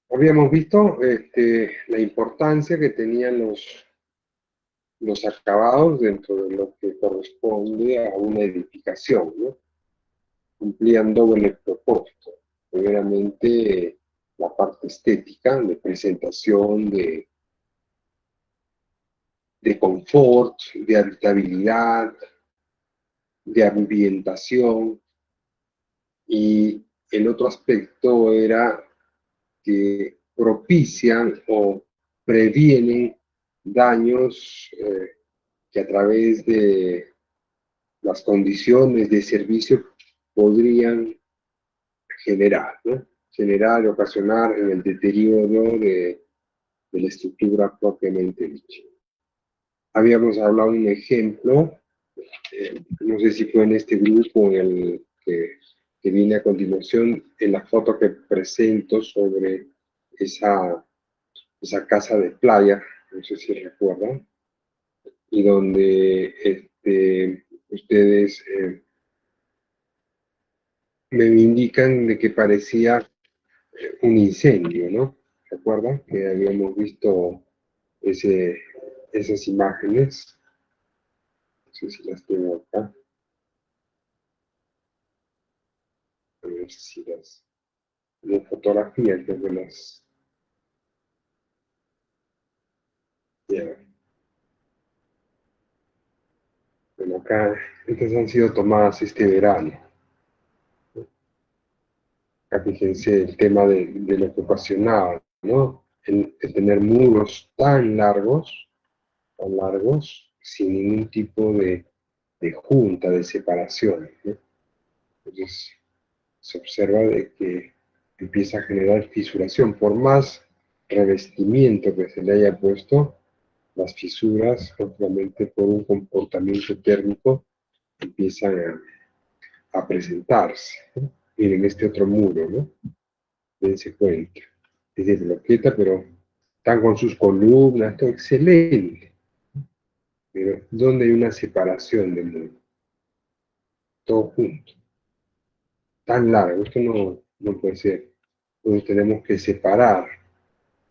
Habíamos visto la importancia que tenían los acabados dentro de lo que corresponde a una edificación, ¿no? Cumplían doble propósito. Primeramente, la parte estética, de presentación, de confort, de habitabilidad, de ambientación, y el otro aspecto era que propician o previenen daños que a través de las condiciones de servicio podrían generar, ¿no? Generar y ocasionar en el deterioro de la estructura propiamente dicha. Habíamos hablado de un ejemplo, no sé si fue en este grupo en el que viene a continuación, en la foto que presento sobre esa casa de playa, no sé si recuerdan, y donde ustedes me indican de que parecía un incendio, ¿no? ¿Recuerdan que habíamos visto ese, esas imágenes? No sé si las tengo acá, a ver si las fotografías de las... Ya, bueno, acá, estas han sido tomadas este verano. Acá fíjense el tema de lo que ocasionaba, ¿no? El tener muros tan largos, sin ningún tipo de junta, de separación, ¿no? Entonces, se observa de que empieza a generar fisuración. Por más revestimiento que se le haya puesto, las fisuras, obviamente por un comportamiento térmico, empiezan a presentarse, ¿no? Miren este otro muro, ¿no? Dense cuenta. Es de bloqueta, pero están con sus columnas, todo excelente. Pero ¿dónde hay una separación del muro? Todo junto. Tan largo, esto no puede ser. Entonces tenemos que separar,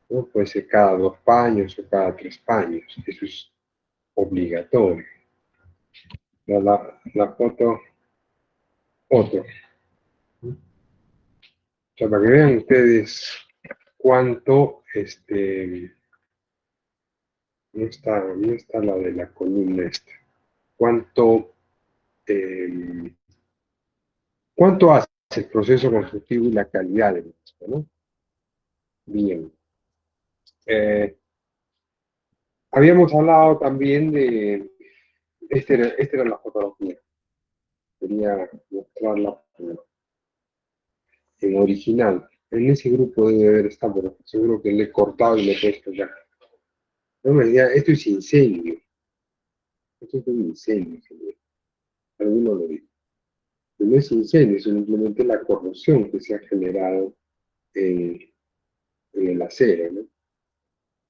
¿no? Puede ser cada 2 paños o cada 3 paños. Eso es obligatorio. La foto, otro. ¿No? O sea, para que vean ustedes cuánto, no está la de la columna esta, cuánto, eh, cuánto hace el proceso constructivo y la calidad del mismo, ¿no? Bien. Eh, Habíamos hablado también de, esta era la fotografía, quería mostrarla en original. En ese grupo debe haber estado, pero seguro que le he cortado y le he puesto ya. No me diga, esto es incendio. Esto es un incendio, señor. Alguno lo dijo. Pero no es incendio, es simplemente la corrosión que se ha generado en, en el acero, ¿no?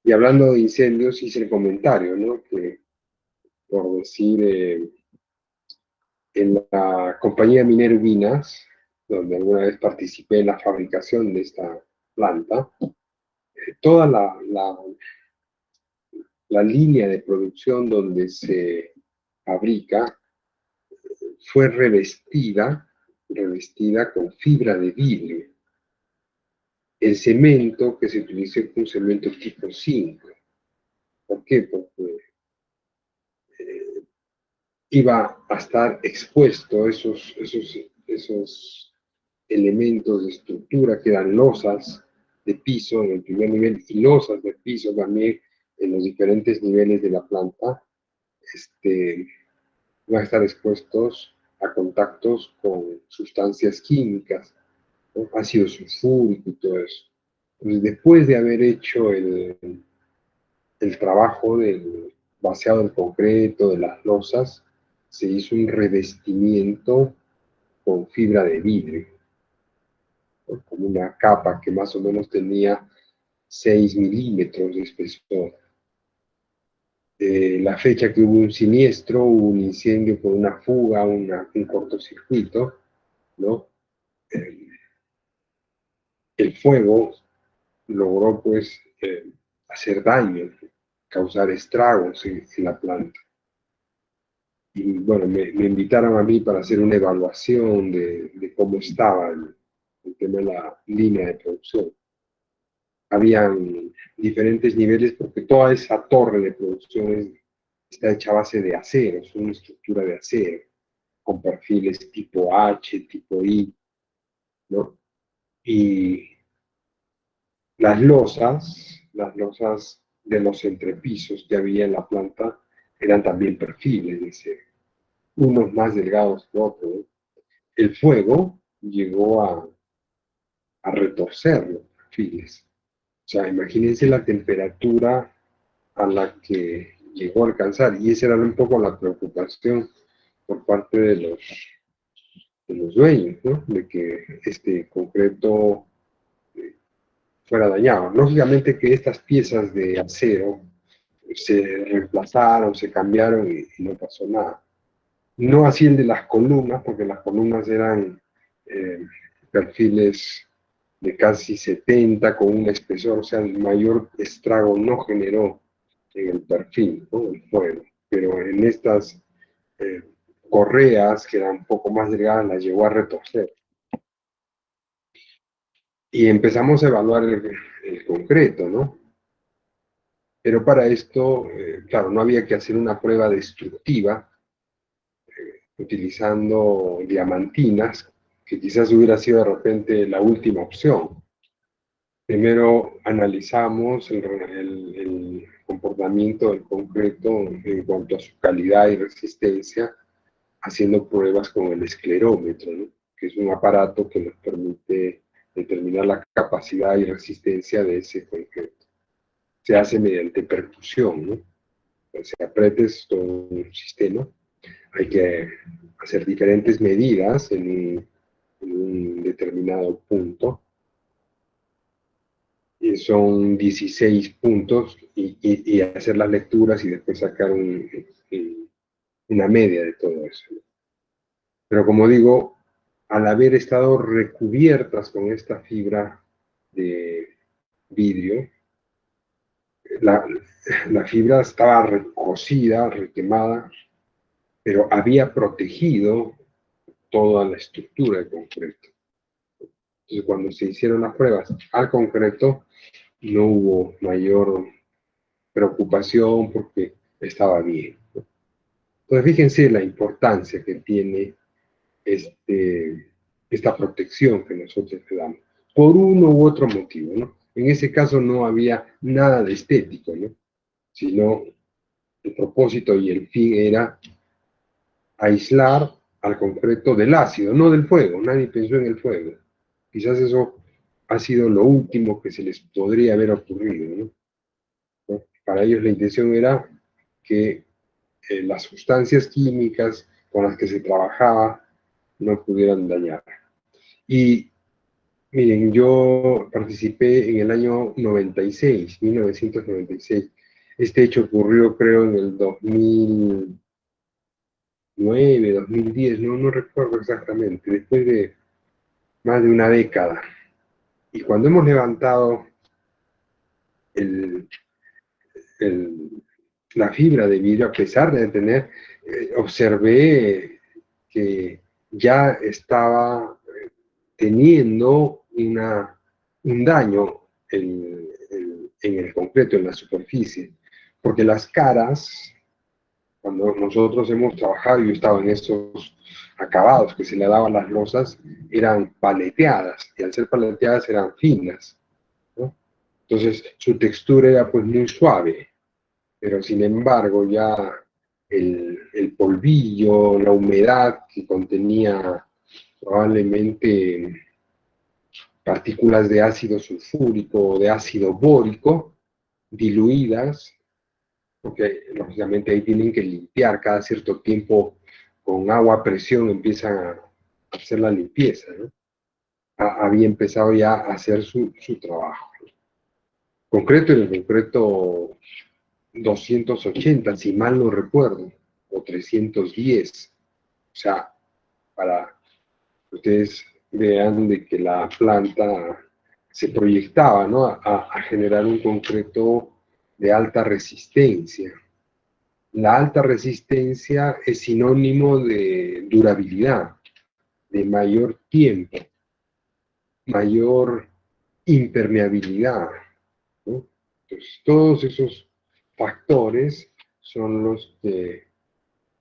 Y hablando de incendios, hice el comentario, ¿no? Que por decir, en la compañía minera Ubinas, donde alguna vez participé en la fabricación de esta planta, toda la línea de producción donde se fabrica fue revestida con fibra de vidrio. El cemento que se utilizó fue un cemento tipo 5. ¿Por qué? Porque iba a estar expuesto esos elementos de estructura que eran losas de piso en el primer nivel y losas de piso también en los diferentes niveles de la planta, van a estar expuestos a contactos con sustancias químicas, ¿no? Ácido sulfúrico y todo eso. Entonces, después de haber hecho el trabajo del vaciado del concreto, de las losas, se hizo un revestimiento con fibra de vidrio, ¿no? Como una capa que más o menos tenía 6 milímetros de espesor. La fecha que hubo un siniestro, hubo un incendio por una fuga, un cortocircuito, ¿no? El fuego logró pues hacer daño, causar estragos en la planta. Y bueno, me invitaron a mí para hacer una evaluación de cómo estaba el tema de la línea de producción. Habían diferentes niveles porque toda esa torre de producción está hecha a base de acero, es una estructura de acero, con perfiles tipo H, tipo I, ¿no? Y las losas de los entrepisos que había en la planta eran también perfiles de acero, unos más delgados que otros, ¿no? El fuego llegó a retorcer los perfiles. O sea, imagínense la temperatura a la que llegó a alcanzar, y esa era un poco la preocupación por parte de los dueños, ¿no? De que este concreto fuera dañado. Lógicamente que estas piezas de acero se reemplazaron, se cambiaron y no pasó nada. No así el de las columnas, porque las columnas eran eh, perfiles de casi 70 con un espesor, o sea, el mayor estrago no generó en el perfil, ¿no? El fuego. Pero en estas eh, correas, que eran un poco más delgadas, las llegó a retorcer. Y empezamos a evaluar el concreto, ¿no? Pero para esto, claro, no había que hacer una prueba destructiva utilizando diamantinas, que quizás hubiera sido de repente la última opción. Primero analizamos el comportamiento del concreto en cuanto a su calidad y resistencia, haciendo pruebas con el esclerómetro, ¿no? Que es un aparato que nos permite determinar la capacidad y resistencia de ese concreto. Se hace mediante percusión, ¿no? Se apretes todo un sistema, hay que hacer diferentes medidas en un determinado punto, y son 16 puntos, y hacer las lecturas y después sacar una media de todo eso. Pero como digo, al haber estado recubiertas con esta fibra de vidrio, la, la fibra estaba recocida, requemada, pero había protegido toda la estructura del concreto. Entonces, cuando se hicieron las pruebas al concreto, no hubo mayor preocupación porque estaba bien. Entonces, fíjense la importancia que tiene esta protección que nosotros le damos, por uno u otro motivo, ¿no? En ese caso no había nada de estético, ¿no? Sino el propósito y el fin era aislar al concreto del ácido, no del fuego. Nadie pensó en el fuego. Quizás eso ha sido lo último que se les podría haber ocurrido, ¿no? Para ellos la intención era que las sustancias químicas con las que se trabajaba no pudieran dañar. Y miren, yo participé en el año 96, 1996. Este hecho ocurrió creo en el 2009, 2010, no recuerdo exactamente, después de más de una década. Y cuando hemos levantado el, el, la fibra de vidrio, a pesar de tener, observé que ya estaba teniendo un daño en el concreto, en la superficie, porque las caras, cuando nosotros hemos trabajado, yo estaba en esos acabados que se le daban las losas, eran paleteadas, y al ser paleteadas eran finas, ¿no? Entonces su textura era pues muy suave, pero sin embargo ya el polvillo, la humedad que contenía probablemente partículas de ácido sulfúrico o de ácido bórico diluidas, porque lógicamente ahí tienen que limpiar cada cierto tiempo con agua a presión, empiezan a hacer la limpieza, ¿no? Había empezado ya a hacer su trabajo. Concreto, en el concreto 280, si mal no recuerdo, o 310. O sea, para que ustedes vean de que la planta se proyectaba, ¿no?, a generar un concreto de alta resistencia. La alta resistencia es sinónimo de durabilidad, de mayor tiempo, mayor impermeabilidad, ¿no? Entonces, todos esos factores son los que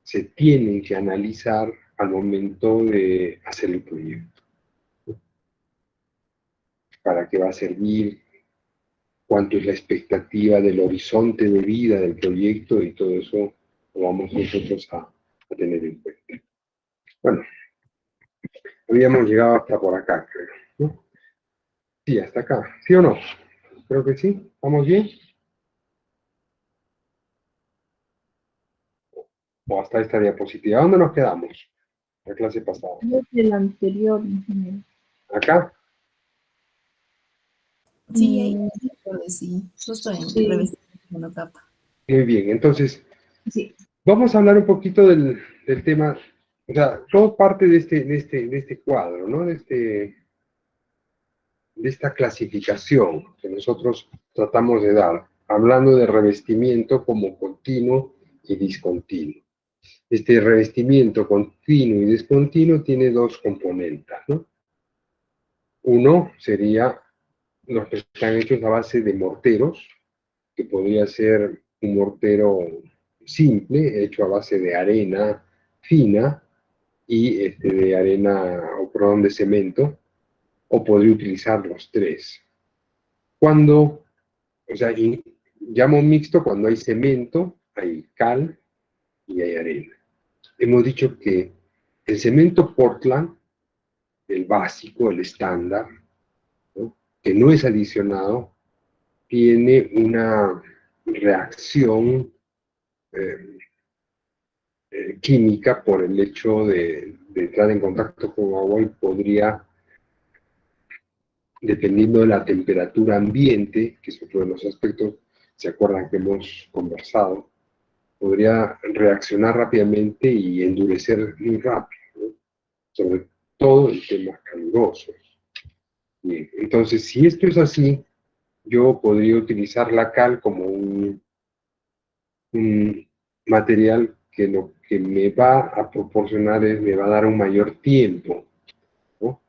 se tienen que analizar al momento de hacer el proyecto. ¿Para qué va a servir? ¿Cuánto es la expectativa del horizonte de vida del proyecto? Y todo eso lo vamos nosotros a tener en cuenta. Bueno, habíamos llegado hasta por acá, creo, ¿no? Sí, hasta acá. ¿Sí o no? Creo que sí. ¿Vamos bien? O hasta esta diapositiva. ¿Dónde nos quedamos? La clase pasada. Desde la anterior, ingeniero. ¿Acá? Sí, ahí sí, justo en Sí. revestimiento monocapa. Muy bien, entonces, Sí. vamos a hablar un poquito del tema, o sea, todo parte de este cuadro, ¿no? De esta clasificación que nosotros tratamos de dar, hablando de revestimiento como continuo y discontinuo. Este revestimiento continuo y discontinuo tiene dos componentes, ¿no? Uno sería los que están hechos a base de morteros, que podría ser un mortero simple, hecho a base de arena fina y de arena, o perdón, de cemento, o podría utilizar los tres. Cuando, o sea, llamo mixto cuando hay cemento, hay cal y hay arena. Hemos dicho que el cemento Portland, el básico, el estándar, ¿no?, que no es adicionado, tiene una reacción química por el hecho de entrar en contacto con agua y podría, dependiendo de la temperatura ambiente, que es otro de los aspectos, se acuerdan que hemos conversado, podría reaccionar rápidamente y endurecer muy rápido, ¿no?, sobre todo en temas calurosos. Bien, entonces, si esto es así, yo podría utilizar la cal como un material que lo que me va a proporcionar es, me va a dar un mayor tiempo, ¿no?,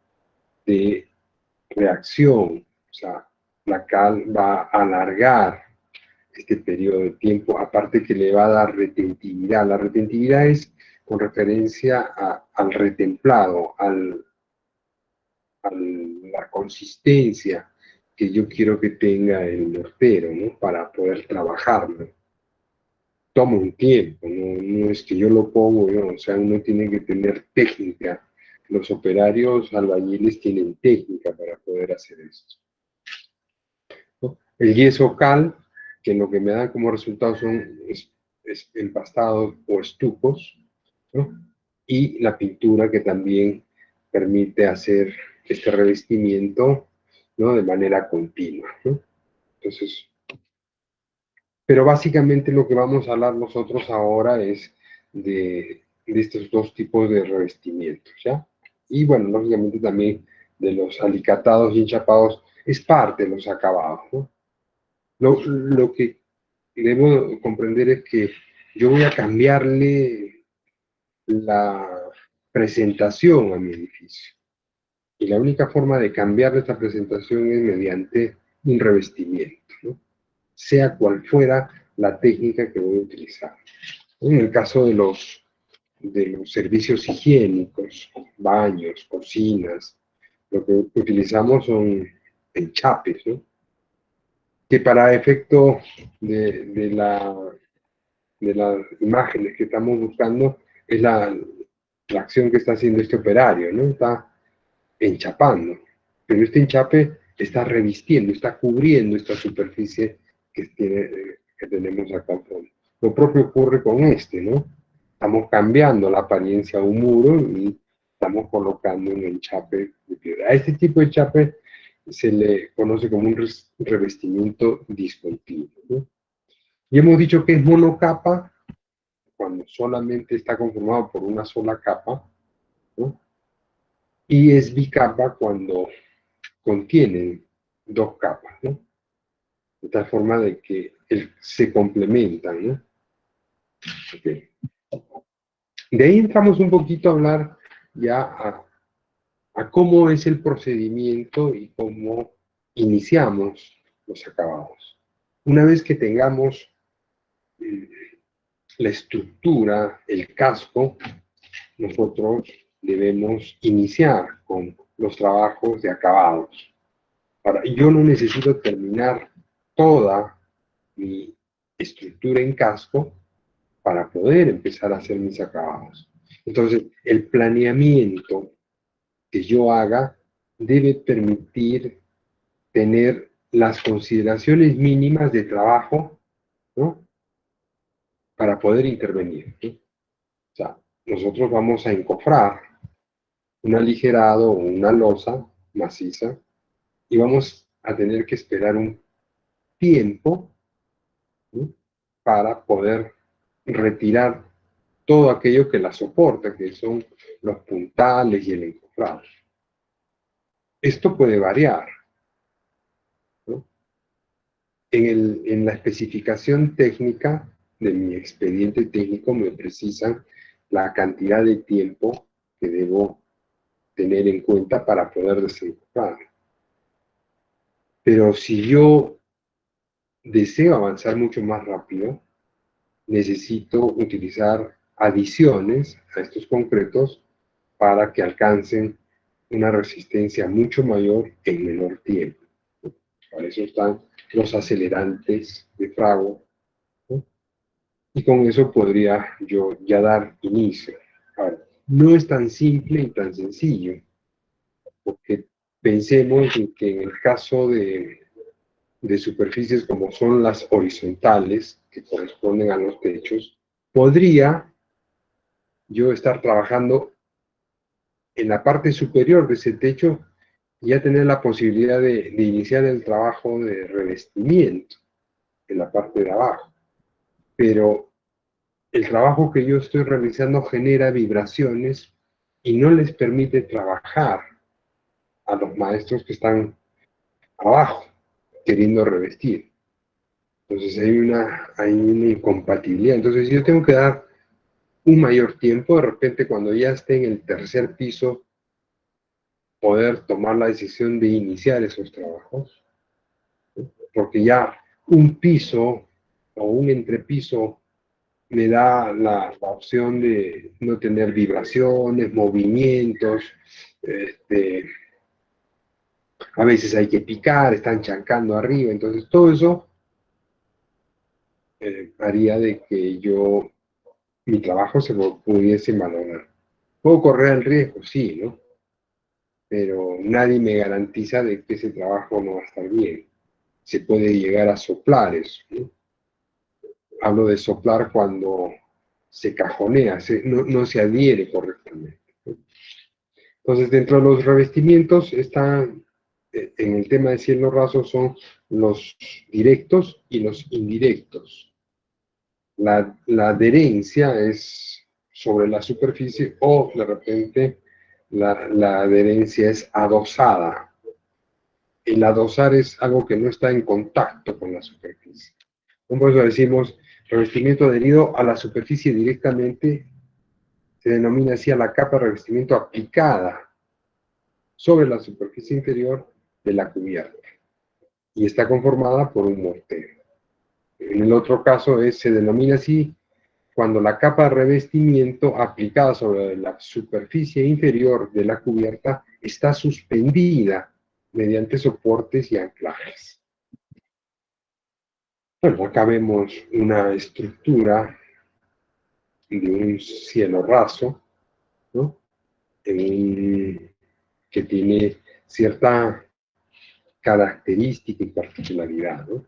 de reacción. O sea, la cal va a alargar este periodo de tiempo, aparte que le va a dar retentividad. La retentividad es con referencia al retemplado, a la consistencia que yo quiero que tenga el mortero, ¿no?, para poder trabajarlo. Toma un tiempo, no es que yo lo pongo, ¿no? O sea, uno tiene que tener técnica. Los operarios albañiles tienen técnica para poder hacer esto, ¿no? El yeso cal, que lo que me da como resultado son empastados o estucos, ¿no?, y la pintura, que también permite hacer este revestimiento, ¿no?, de manera continua, ¿no? Entonces, pero básicamente lo que vamos a hablar nosotros ahora es de estos dos tipos de revestimientos, ¿ya? Y bueno, lógicamente también de los alicatados y enchapados es parte de los acabados, ¿no? Lo que debo comprender es que yo voy a cambiarle la presentación a mi edificio. Y la única forma de cambiar esta presentación es mediante un revestimiento, ¿no?, sea cual fuera la técnica que voy a utilizar. En el caso de los servicios higiénicos, baños, cocinas, lo que utilizamos son enchapes, ¿no?, que para efecto de las imágenes que estamos buscando es la acción que está haciendo este operario, ¿no? Está enchapando, pero este enchape está revistiendo, está cubriendo esta superficie que tenemos acá al fondo. Lo propio ocurre con este, ¿no? Estamos cambiando la apariencia a un muro y estamos colocando un enchape de piedra. A este tipo de enchape se le conoce como un revestimiento discontinuo, ¿no? Y hemos dicho que es monocapa cuando solamente está conformado por una sola capa, ¿no?, y es bicapa cuando contienen dos capas, ¿no? De tal forma de que se complementan, ¿no? Okay. De ahí entramos un poquito a hablar ya a cómo es el procedimiento y cómo iniciamos los acabados. Una vez que tengamos eh, la estructura, el casco, nosotros debemos iniciar con los trabajos de acabados. Yo no necesito terminar toda mi estructura en casco para poder empezar a hacer mis acabados. Entonces, el planeamiento que yo haga debe permitir tener las consideraciones mínimas de trabajo, ¿no? Para poder intervenir, ¿no? O sea, nosotros vamos a encofrar un aligerado o una losa maciza y vamos a tener que esperar un tiempo, ¿no? Para poder retirar todo aquello que la soporta, que son los puntales y el encofrado. Esto puede variar, ¿no? En la especificación técnica de mi expediente técnico me precisan la cantidad de tiempo que debo tener en cuenta para poder desencofrar. Pero si yo deseo avanzar mucho más rápido, necesito utilizar adiciones a estos concretos para que alcancen una resistencia mucho mayor en menor tiempo. Para eso están los acelerantes de Frago, ¿no? Y con eso podría yo ya dar inicio. Ahora, no es tan simple y tan sencillo, porque pensemos en que en el caso de superficies como son las horizontales, que corresponden a los techos, podría yo estar trabajando en la parte superior de ese techo y ya tener la posibilidad de iniciar el trabajo de revestimiento en la parte de abajo. Pero el trabajo que yo estoy realizando genera vibraciones y no les permite trabajar a los maestros que están abajo, queriendo revestir. Entonces hay una incompatibilidad. Entonces yo tengo que dar un mayor tiempo, de repente cuando ya esté en el tercer piso, poder tomar la decisión de iniciar esos trabajos, ¿no? Porque ya un piso o un entrepiso me da la opción de no tener vibraciones, movimientos, a veces hay que picar, están chancando arriba, entonces todo eso haría de que mi trabajo se pudiese malograr. ¿Puedo correr el riesgo? Sí, ¿no? Pero nadie me garantiza de que ese trabajo no va a estar bien. Se puede llegar a soplar eso, ¿no? Hablo de soplar cuando se cajonea, no se adhiere correctamente, ¿no? Entonces, dentro de los revestimientos están, en el tema de cielo raso, son los directos y los indirectos. La adherencia es sobre la superficie o de repente la adherencia es adosada. El adosar es algo que no está en contacto con la superficie. Por eso decimos revestimiento adherido a la superficie directamente, se denomina así a la capa de revestimiento aplicada sobre la superficie interior de la cubierta y está conformada por un mortero. En el otro caso se denomina así cuando la capa de revestimiento aplicada sobre la superficie inferior de la cubierta está suspendida mediante soportes y anclajes. Bueno, acá vemos una estructura de un cielo raso, ¿no? Que tiene cierta característica y particularidad, ¿no?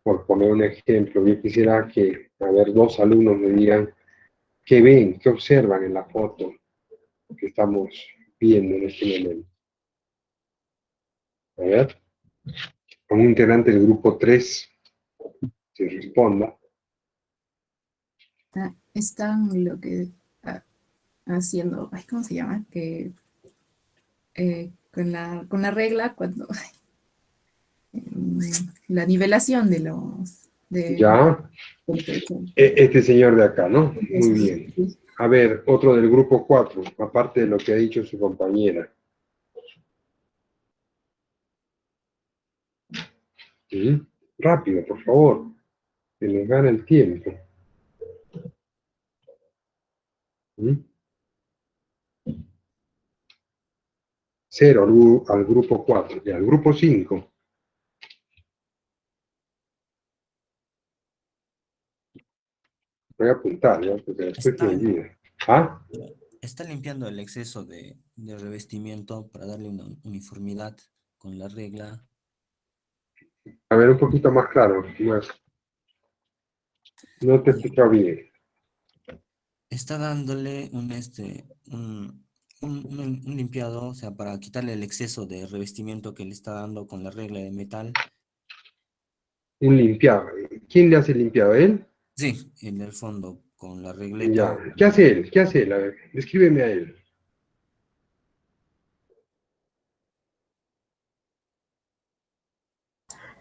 Por poner un ejemplo, yo quisiera que, a ver, dos alumnos me digan qué ven, qué observan en la foto que estamos viendo en este momento. A ver, un integrante del grupo 3 se responda. Están lo que haciendo, ay, ¿cómo se llama? Que con la regla, cuando la nivelación de los Ya, del techo. este señor de acá, ¿no? Muy Eso, bien. sí. A ver, otro del grupo 4, aparte de lo que ha dicho su compañera. ¿Sí? Rápido, por favor, que nos gana el tiempo. ¿Sí? 0 al grupo 4, y al grupo 5. Voy a apuntar, ¿ya? Porque después me Está, olvida. ¿Ah? está limpiando el exceso de revestimiento para darle una uniformidad con la regla. A ver, un poquito más claro. No te he escuchado bien. Está dándole un limpiado, o sea, para quitarle el exceso de revestimiento que le está dando con la regla de metal. Un limpiado. ¿Quién le hace el limpiado? ¿Él? Sí, en el fondo, con la Ya. regleta. ¿Qué hace él? ¿Qué hace él? A ver, descríbeme a él.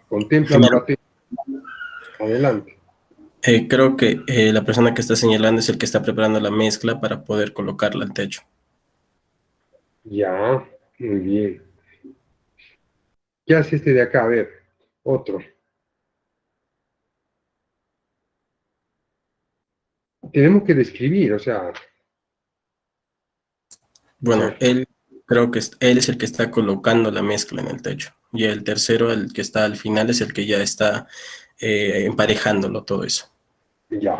Contempla la Ingeniero, batería. Adelante. creo que la persona que está señalando es el que está preparando la mezcla para poder colocarla al techo. Ya. Muy bien. ¿Qué hace este de acá? A ver. Otro. Tenemos que describir, o sea. Bueno, él creo que él es el que está colocando la mezcla en el techo. Y el tercero, el que está al final, es el que ya está emparejándolo todo eso. Ya.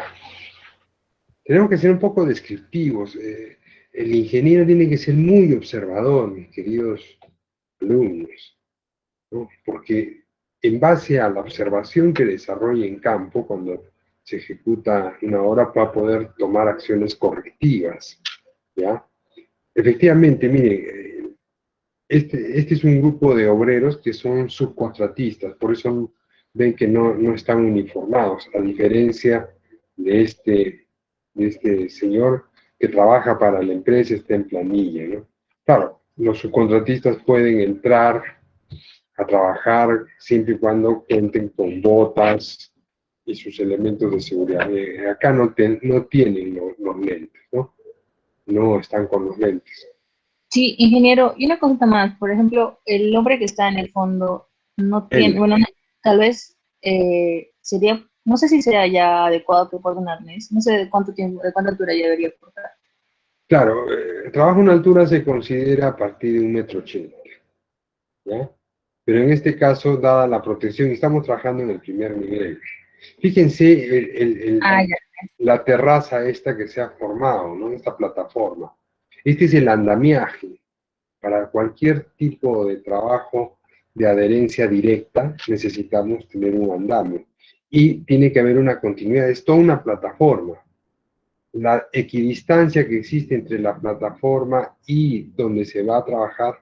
Tenemos que ser un poco descriptivos. El ingeniero tiene que ser muy observador, mis queridos alumnos, ¿no? Porque en base a la observación que desarrolla en campo, cuando se ejecuta una obra, va a poder tomar acciones correctivas, ¿ya? Efectivamente, mire, este es un grupo de obreros que son subcontratistas, por eso ven que no están uniformados, a diferencia de este señor que trabaja para la empresa, está en planilla, ¿no? Claro, los subcontratistas pueden entrar a trabajar siempre y cuando cuenten con botas y sus elementos de seguridad. Acá no tienen los lentes, ¿no? No están con los lentes. Sí, ingeniero, y una cosita más, por ejemplo, el hombre que está en el fondo no tiene, Él, bueno, tal vez sería, no sé si sería ya adecuado que porte un arnés, no sé de cuánto tiempo, de cuánta altura ya debería portar. claro, el trabajo en altura se considera a partir de 1,80 m, ¿ya? Pero en este caso, dada la protección, estamos trabajando en el primer nivel. Fíjense Ah, ya. la terraza esta que se ha formado, ¿no? Esta plataforma. Este es el andamiaje. Para cualquier tipo de trabajo de adherencia directa necesitamos tener un andamio. Y tiene que haber una continuidad, es toda una plataforma. La equidistancia que existe entre la plataforma y donde se va a trabajar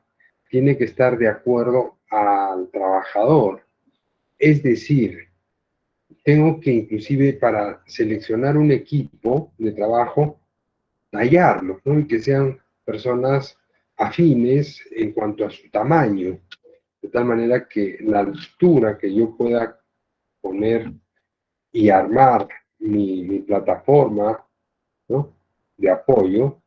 tiene que estar de acuerdo al trabajador. Es decir, tengo que inclusive para seleccionar un equipo de trabajo, tallarlo, ¿no? Y que sean personas afines en cuanto a su tamaño, de tal manera que la altura que yo pueda poner y armar mi plataforma, ¿no? De apoyo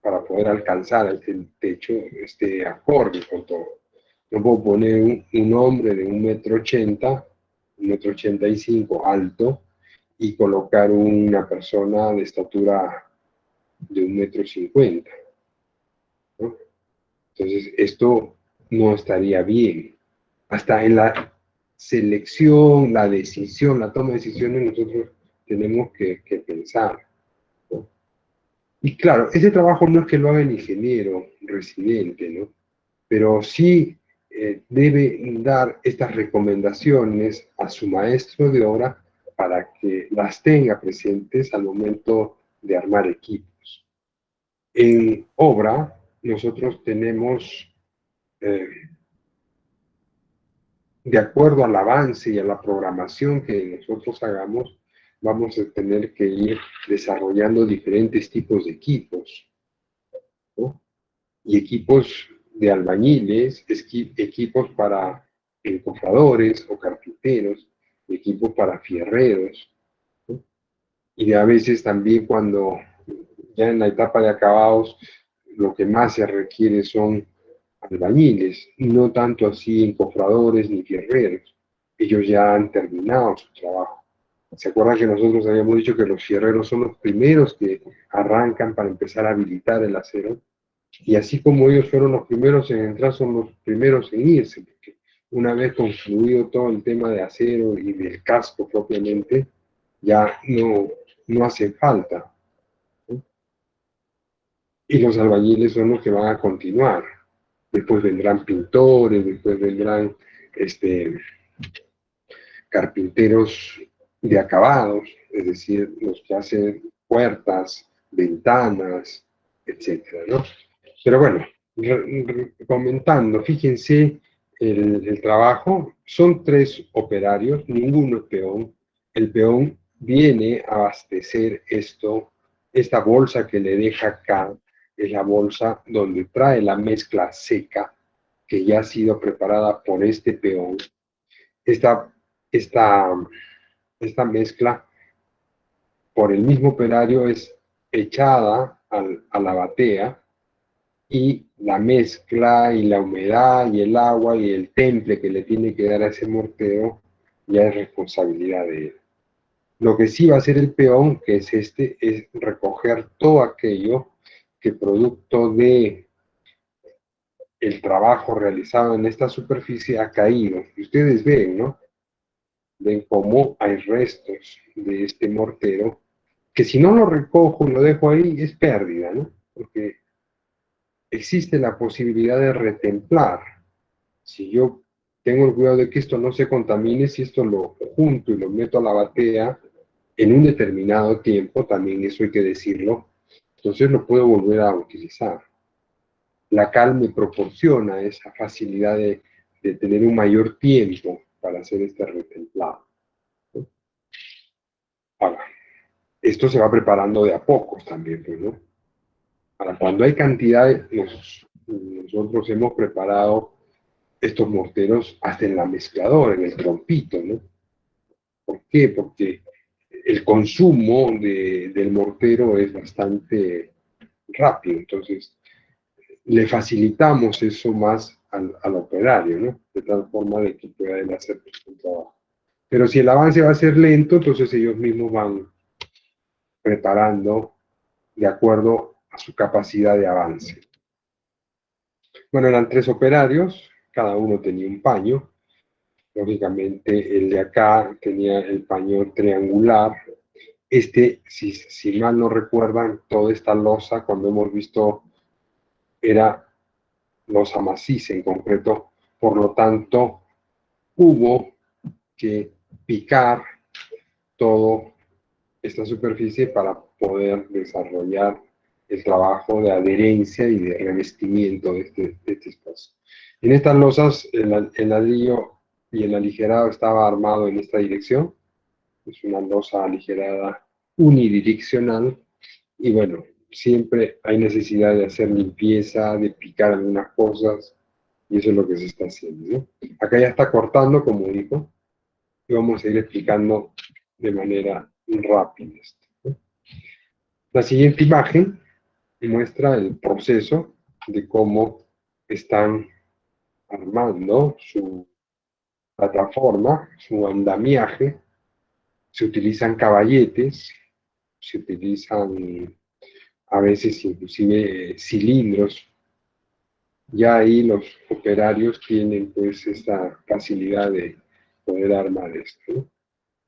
para poder alcanzar este techo, este acorde con todo. No puedo poner un hombre de 1,80 m, 1,85 m alto, y colocar una persona de estatura de 1,50 m, ¿no? Entonces, esto no estaría bien. Hasta en la selección, la decisión, la toma de decisiones, nosotros tenemos que pensar, ¿no? Y claro, ese trabajo no es que lo haga el ingeniero residente, ¿no? Pero sí debe dar estas recomendaciones a su maestro de obra para que las tenga presentes al momento de armar equipos. En obra, nosotros tenemos, eh, de acuerdo al avance y a la programación que nosotros hagamos, vamos a tener que ir desarrollando diferentes tipos de equipos, ¿no? Y equipos de albañiles, equipos para encofradores o carpinteros, carpinteros, equipos para fierreros, ¿no? Y a veces también cuando ya en la etapa de acabados, lo que más se requiere son albañiles, no tanto así encofradores ni fierreros. Ellos ya han terminado su trabajo. ¿Se acuerdan que nosotros habíamos dicho que los fierreros son los primeros que arrancan para empezar a habilitar el acero? Y así como ellos fueron los primeros en entrar, son los primeros en irse, porque una vez concluido todo el tema de acero y del casco propiamente, ya no hace falta, ¿no? Y los albañiles son los que van a continuar. Después vendrán pintores, después vendrán carpinteros de acabados, es decir, los que hacen puertas, ventanas, etcétera, ¿no? Pero bueno, comentando, fíjense el trabajo, son 3 operarios, ninguno es peón. El peón viene a abastecer esta bolsa que le deja acá, es la bolsa donde trae la mezcla seca que ya ha sido preparada por este peón. Esta mezcla por el mismo operario es echada a la batea, y la mezcla y la humedad y el agua y el temple que le tiene que dar a ese mortero ya es responsabilidad de él. Lo que sí va a hacer el peón, que es es recoger todo aquello que producto de el trabajo realizado en esta superficie ha caído. Y ustedes ven, ¿no? Ven cómo hay restos de este mortero, que si no lo recojo y lo dejo ahí, es pérdida, ¿no? Porque existe la posibilidad de retemplar. Si yo tengo el cuidado de que esto no se contamine, si esto lo junto y lo meto a la batea en un determinado tiempo, también eso hay que decirlo, entonces lo puedo volver a utilizar. La cal me proporciona esa facilidad de tener un mayor tiempo para hacer este retemplado, ¿no? Ahora, esto se va preparando de a pocos también, pues, ¿no? Ahora, cuando hay cantidad, nosotros hemos preparado estos morteros hasta en la mezcladora, en el trompito, ¿no? ¿Por qué? Porque el consumo del mortero es bastante rápido, entonces le facilitamos eso más al operario, ¿no? De tal forma de que puedan hacer su trabajo. Pero si el avance va a ser lento, entonces ellos mismos van preparando de acuerdo a su capacidad de avance. Bueno, eran 3 operarios, cada uno tenía un paño. Lógicamente, el de acá tenía el paño triangular. Si mal no recuerdan, toda esta losa, cuando hemos visto, era losa maciza en concreto. Por lo tanto, hubo que picar toda esta superficie para poder desarrollar el trabajo de adherencia y de revestimiento de este espacio. En estas losas, el ladrillo y el aligerado estaba armado en esta dirección. Es una losa aligerada unidireccional. Y bueno, siempre hay necesidad de hacer limpieza, de picar algunas cosas. Y eso es lo que se está haciendo, ¿no? Acá ya está cortando, como dijo. Y vamos a ir explicando de manera rápida esto, ¿no? La siguiente imagen muestra el proceso de cómo están armando su plataforma, su andamiaje. Se utilizan caballetes, se utilizan a veces inclusive cilindros. Ya ahí los operarios tienen pues esta facilidad de poder armar esto, ¿no?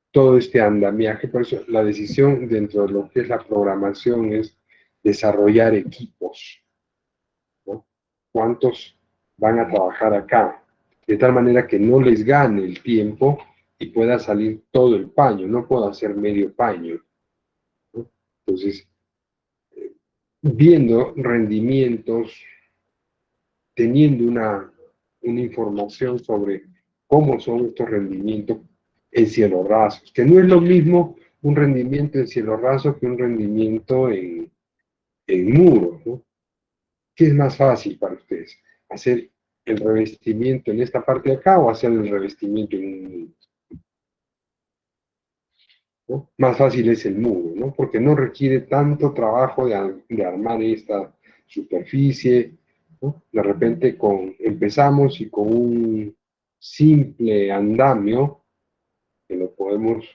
Todo este andamiaje, por eso la decisión dentro de lo que es la programación es desarrollar equipos, ¿no? ¿Cuántos van a trabajar acá? De tal manera que no les gane el tiempo y pueda salir todo el paño, no puedo hacer medio paño, ¿no? Entonces, viendo rendimientos, teniendo una información sobre cómo son estos rendimientos en cielo raso, que no es lo mismo un rendimiento en cielo raso que un rendimiento en muro, ¿no? ¿Qué es más fácil para ustedes? ¿Hacer el revestimiento en esta parte de acá o hacer el revestimiento en un muro? ¿no? Más fácil es el muro, ¿no? Porque no requiere tanto trabajo de armar esta superficie, ¿no? De repente empezamos y con un simple andamio, que lo podemos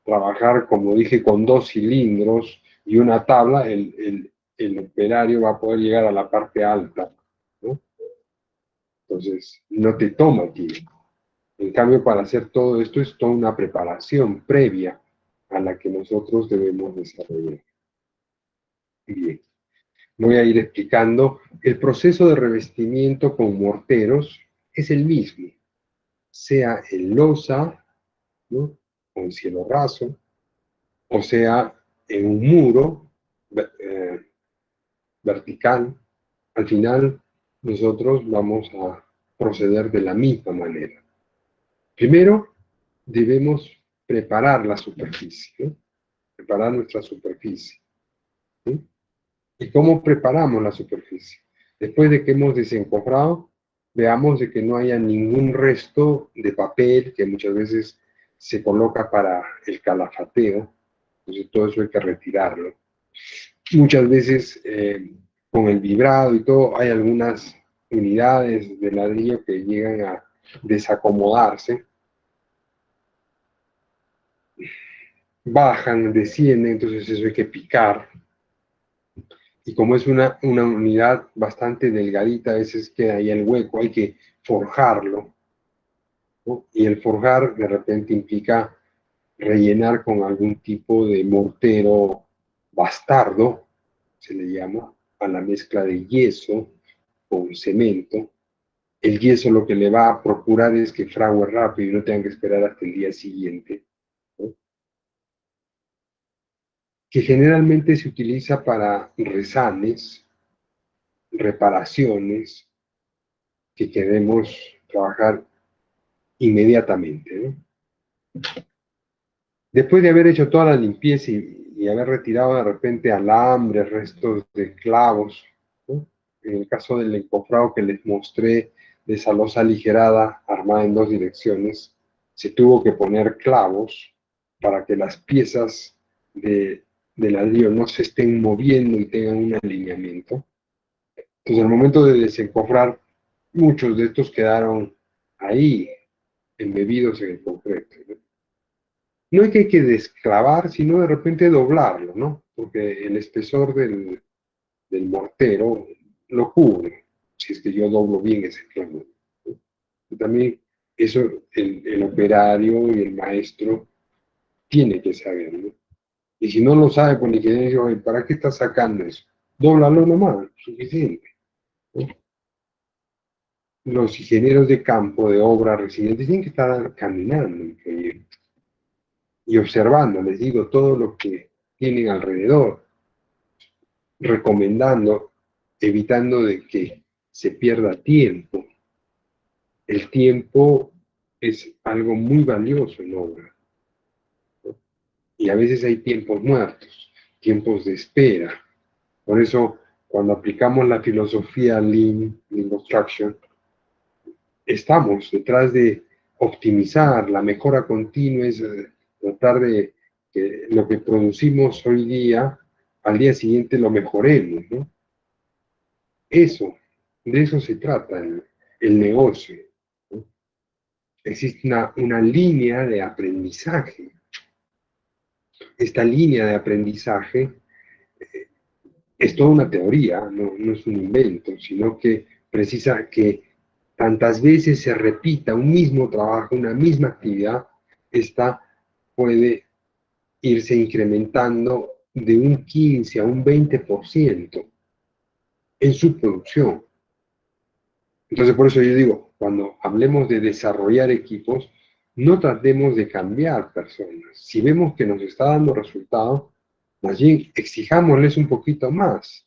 trabajar, como dije, con 2 cilindros y una tabla, el operario va a poder llegar a la parte alta, ¿no? Entonces, no te toma tiempo. En cambio, para hacer todo esto es toda una preparación previa a la que nosotros debemos desarrollar. Bien, voy a ir explicando. El proceso de revestimiento con morteros es el mismo, sea en losa, ¿no? O en cielo raso, o sea en un muro vertical. Al final, nosotros vamos a proceder de la misma manera. Primero, debemos preparar la superficie, ¿no? Preparar nuestra superficie, ¿sí? ¿Y cómo preparamos la superficie? Después de que hemos desencofrado, veamos de que no haya ningún resto de papel que muchas veces se coloca para el calafateo. Entonces todo eso hay que retirarlo. Muchas veces con el vibrado y todo hay algunas unidades de ladrillo que llegan a desacomodarse, bajan, descienden, entonces eso hay que picar. Y como es una unidad bastante delgadita, a veces queda ahí el hueco, hay que forjarlo, ¿no? Y el forjar de repente implica rellenar con algún tipo de mortero bastardo, se le llama, a la mezcla de yeso con cemento. El yeso lo que le va a procurar es que frague rápido y no tengan que esperar hasta el día siguiente, ¿no? Que generalmente se utiliza para resanes, reparaciones, que queremos trabajar inmediatamente, ¿no? Después de haber hecho toda la limpieza y haber retirado de repente alambres, restos de clavos, ¿no? En el caso del encofrado que les mostré de esa losa aligerada armada en 2 direcciones, se tuvo que poner clavos para que las piezas de ladrillo no se estén moviendo y tengan un alineamiento. Entonces, al momento de desencofrar, muchos de estos quedaron ahí, embebidos en el concreto, ¿no? No es que hay que desclavar, sino de repente doblarlo, ¿no? Porque el espesor del mortero lo cubre, si es que yo doblo bien ese clavo, ¿no? Y también eso el operario y el maestro tiene que saber, ¿no? Y si no lo sabe, pues ni que dice, oye, ¿para qué estás sacando eso? Dóblalo nomás, suficiente, ¿no? Los ingenieros de campo, de obra, residentes, tienen que estar caminando el proyecto y observando, les digo, todo lo que tienen alrededor, recomendando, evitando de que se pierda tiempo. El tiempo es algo muy valioso en obra, ¿no? Y a veces hay tiempos muertos, tiempos de espera. Por eso, cuando aplicamos la filosofía Lean Construction, estamos detrás de optimizar, la mejora continua es tratar de que lo que producimos hoy día, al día siguiente lo mejoremos, ¿no? Eso, de eso se trata el negocio, ¿no? Existe una línea de aprendizaje. Esta línea de aprendizaje es toda una teoría, no es un invento, sino que precisa que tantas veces se repita un mismo trabajo, una misma actividad, esta puede irse incrementando de un 15 a un 20% en su producción. Entonces, por eso yo digo, cuando hablemos de desarrollar equipos, no tratemos de cambiar personas. Si vemos que nos está dando resultados, más bien exijámosles un poquito más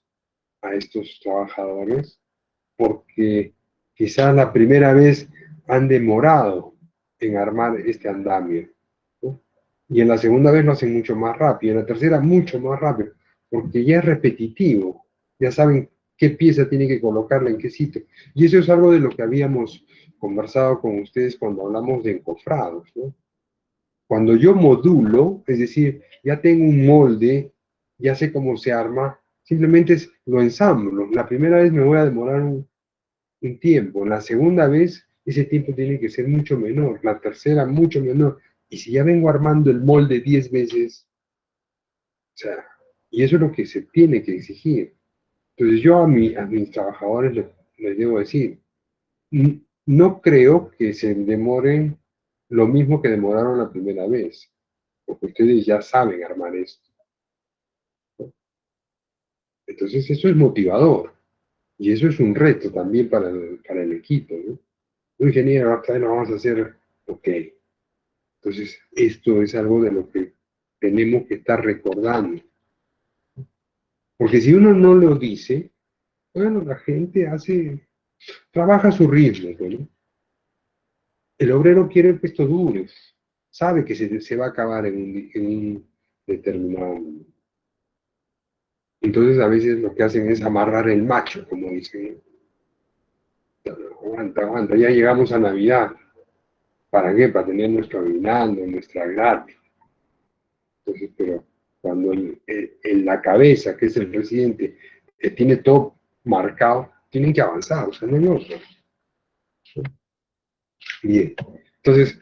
a estos trabajadores, porque quizás la primera vez han demorado en armar este andamio, ¿no? Y en la segunda vez lo hacen mucho más rápido, en la tercera mucho más rápido, porque ya es repetitivo, ya saben qué pieza tienen que colocarla en qué sitio. Y eso es algo de lo que habíamos conversado con ustedes cuando hablamos de encofrados, ¿no? Cuando yo modulo, es decir, ya tengo un molde, ya sé cómo se arma, simplemente lo ensamblo. La primera vez me voy a demorar un tiempo, la segunda vez ese tiempo tiene que ser mucho menor, la tercera mucho menor. Y si ya vengo armando el molde 10 veces, o sea, y eso es lo que se tiene que exigir. Entonces yo a mis trabajadores les debo decir, no creo que se demoren lo mismo que demoraron la primera vez, porque ustedes ya saben armar esto. Entonces eso es motivador, y eso es un reto también para el equipo, ¿no? Un ingeniero, acá lo vamos a hacer, ok. Entonces esto es algo de lo que tenemos que estar recordando. Porque si uno no lo dice, bueno, la gente trabaja a su ritmo, ¿no? El obrero quiere que esto dure, sabe que se va a acabar en un determinado momento. Entonces a veces lo que hacen es amarrar el macho, como dicen. Aguanta, aguanta, ya llegamos a Navidad. ¿Para qué? Para tener nuestro aguinaldo, nuestra gratis. Entonces, pero cuando en la cabeza, que es el presidente, tiene todo marcado, tienen que avanzar, o sea, no hay otro. Bien, entonces,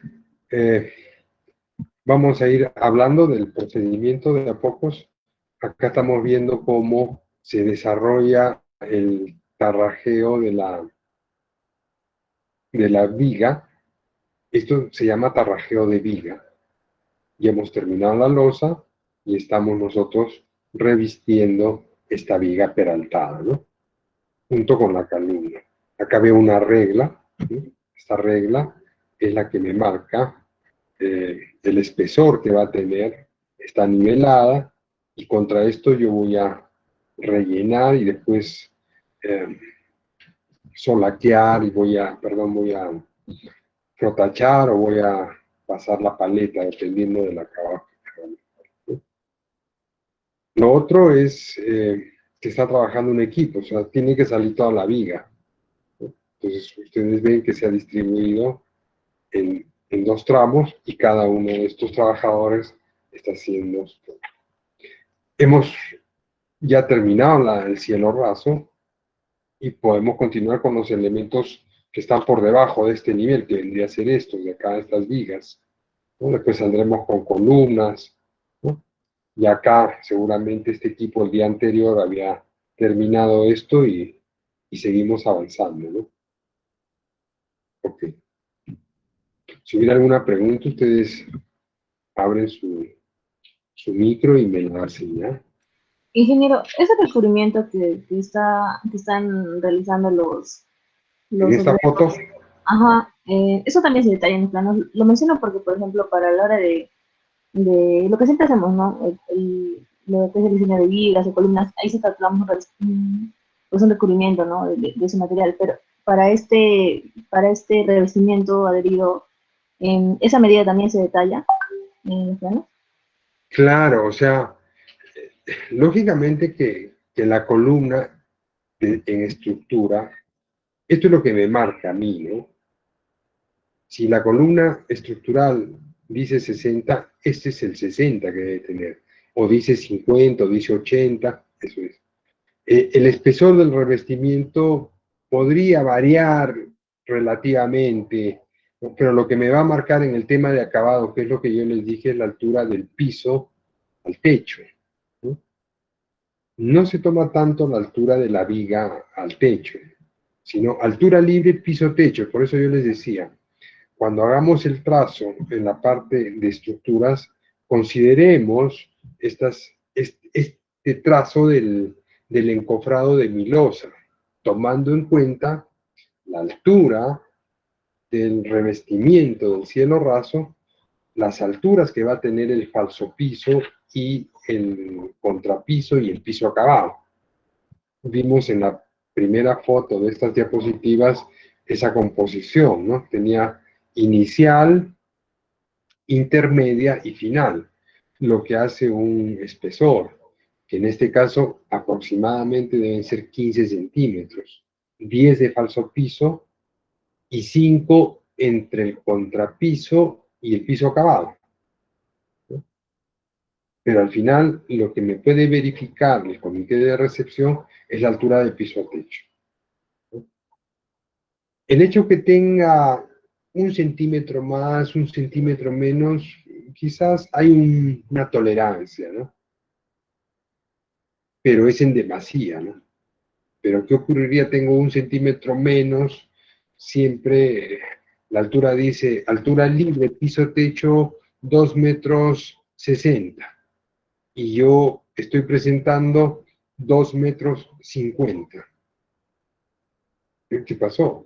vamos a ir hablando del procedimiento de a pocos. Acá estamos viendo cómo se desarrolla el tarrajeo de la viga. Esto se llama tarrajeo de viga. Ya hemos terminado la losa y estamos nosotros revistiendo esta viga peraltada, ¿no? Junto con la columna. Acá veo una regla, ¿sí? Esta regla es la que me marca el espesor que va a tener, está nivelada, y contra esto yo voy a rellenar y después solaquear y voy a frotachar o voy a pasar la paleta, dependiendo del acabado. Lo otro es que está trabajando un equipo, o sea, tiene que salir toda la viga. Entonces, ustedes ven que se ha distribuido en dos tramos y cada uno de estos trabajadores está haciendo. Hemos ya terminado el cielo raso y podemos continuar con los elementos que están por debajo de este nivel, que vendría a ser estos, de acá, estas vigas, ¿no? Después saldremos con columnas, ¿no? Y acá seguramente este equipo el día anterior había terminado esto y seguimos avanzando, ¿no? Ok. Si hubiera alguna pregunta, ustedes abren su micro y me la hacen, ¿ya? Ingeniero, ese descubrimiento que están realizando En los esta foto, obreros, ajá, eso también se detalla en los planos. Lo menciono porque, por ejemplo, para la hora de lo que siempre hacemos, ¿no? Lo que es el diseño de vigas, de columnas, ahí sí calculamos pues un descubrimiento, ¿no? De ese material, pero para este revestimiento adherido, esa medida también se detalla en los planos. claro, o sea, lógicamente que la columna en estructura, esto es lo que me marca a mí, ¿no? Si la columna estructural dice 60, este es el 60 que debe tener, o dice 50, o dice 80, eso es. El espesor del revestimiento podría variar relativamente, ¿no? Pero lo que me va a marcar en el tema de acabado, que es lo que yo les dije, es la altura del piso al techo, ¿no? No se toma tanto la altura de la viga al techo, sino altura libre piso-techo. Por eso yo les decía, cuando hagamos el trazo en la parte de estructuras, consideremos este trazo del encofrado de mi losa, tomando en cuenta la altura del revestimiento del cielo raso, las alturas que va a tener el falso piso y el contrapiso y el piso acabado. Vimos en la primera foto de estas diapositivas esa composición, ¿no? Tenía inicial, intermedia y final, lo que hace un espesor, que en este caso aproximadamente deben ser 15 centímetros, 10 de falso piso y 5 entre el contrapiso y el piso acabado. pero al final lo que me puede verificar el comité de recepción es la altura de piso a techo. El hecho que tenga 1 centímetro más, 1 centímetro menos, quizás hay una tolerancia, ¿no? Pero es en demasía, ¿no? Pero ¿qué ocurriría? Tengo 1 centímetro menos, siempre la altura dice, altura libre, piso techo, 2,60 m. Y yo estoy presentando 2,50 m. ¿Qué pasó?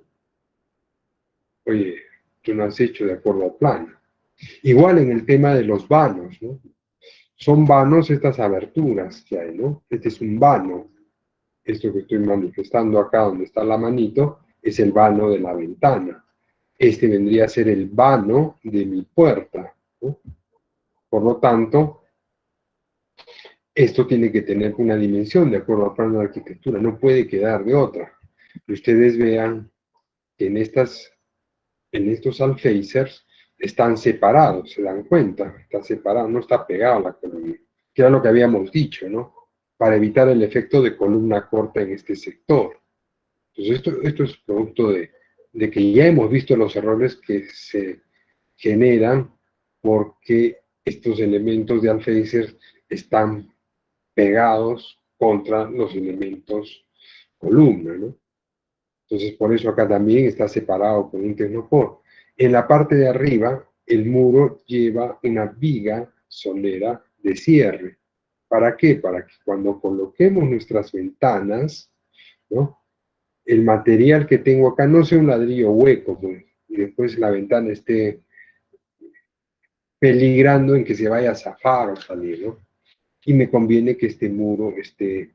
Oye, tú no has hecho de acuerdo al plan. Igual en el tema de los vanos, ¿no? Son vanos estas aberturas que hay, ¿no? Este es un vano. Esto que estoy manifestando acá donde está la manito es el vano de la ventana. Este vendría a ser el vano de mi puerta, ¿no? Por lo tanto, esto tiene que tener una dimensión de acuerdo al plano de arquitectura, no puede quedar de otra. Y ustedes vean que en estos alféizers están separados, se dan cuenta, está separado, no está pegado a la columna, que era lo que habíamos dicho, ¿no? Para evitar el efecto de columna corta en este sector. Entonces esto es producto de que ya hemos visto los errores que se generan porque estos elementos de alféizers están pegados contra los elementos columna, ¿no? Entonces, por eso acá también está separado con un tecnopor. En la parte de arriba, el muro lleva una viga solera de cierre. ¿Para qué? Para que cuando coloquemos nuestras ventanas, ¿no? El material que tengo acá no sea un ladrillo hueco, pues, y después la ventana esté peligrando en que se vaya a zafar o salir, ¿no? Y me conviene que este muro esté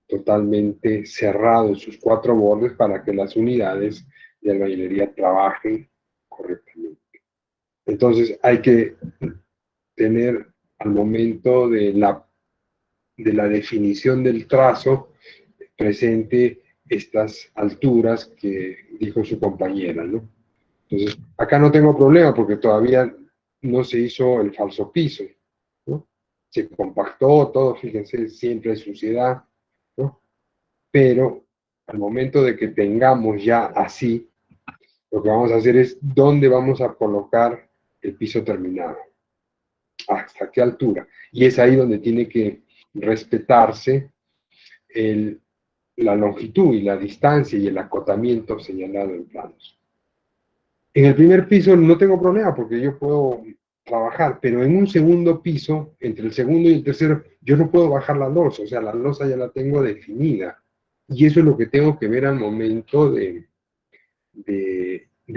totalmente cerrado en sus 4 bordes para que las unidades de albañilería trabajen correctamente. Entonces hay que tener al momento de la definición del trazo presente estas alturas que dijo su compañera, ¿no? Entonces, acá no tengo problema porque todavía no se hizo el falso piso, ¿no? Se compactó todo, fíjense, siempre hay suciedad, ¿no? Pero al momento de que tengamos ya así, lo que vamos a hacer es dónde vamos a colocar el piso terminado, hasta qué altura. Y es ahí donde tiene que respetarse la longitud y la distancia y el acotamiento señalado en planos. En el primer piso no tengo problema porque yo puedo trabajar, pero en un segundo piso, entre el segundo y el tercero, yo no puedo bajar la losa, o sea, la losa ya la tengo definida. Y eso es lo que tengo que ver al momento de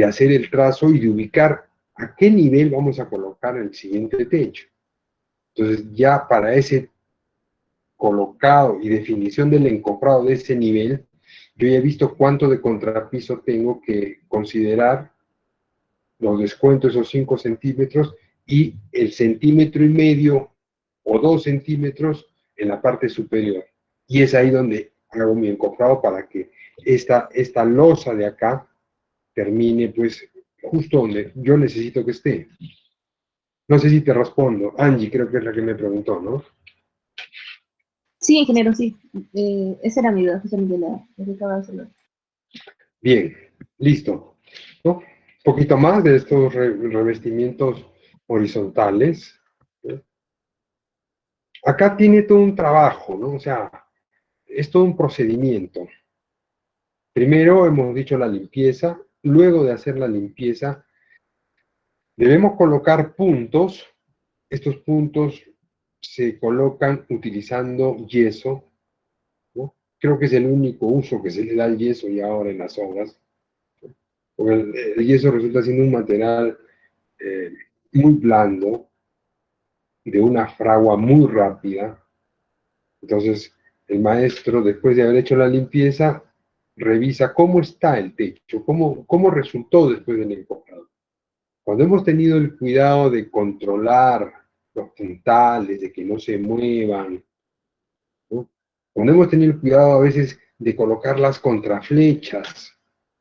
hacer el trazo y de ubicar a qué nivel vamos a colocar el siguiente techo. Entonces ya para ese colocado y definición del encofrado de ese nivel, yo ya he visto cuánto de contrapiso tengo que considerar, los descuento esos 5 centímetros y el 1,5 m o 2 centímetros en la parte superior. Y es ahí donde hago mi encofrado para que esta losa de acá termine pues justo donde yo necesito que esté. No sé si te respondo. Angie creo que es la que me preguntó, ¿no? Sí, ingeniero, sí. Esa era mi duda, justamente la que acaba de hacer. Bien, listo. ¿No? Un poquito más de estos revestimientos horizontales. ¿No? Acá tiene todo un trabajo, ¿no? O sea, es todo un procedimiento. Primero hemos dicho la limpieza, luego de hacer la limpieza, debemos colocar puntos. Estos puntos se colocan utilizando yeso, ¿no? Creo que es el único uso que se le da al yeso ya ahora en las obras. Porque el yeso resulta siendo un material muy blando, de una fragua muy rápida. Entonces, el maestro, después de haber hecho la limpieza, revisa cómo está el techo, cómo resultó después del encofrado. Cuando hemos tenido el cuidado de controlar los puntales, de que no se muevan, ¿no? Cuando hemos tenido el cuidado a veces de colocar las contraflechas,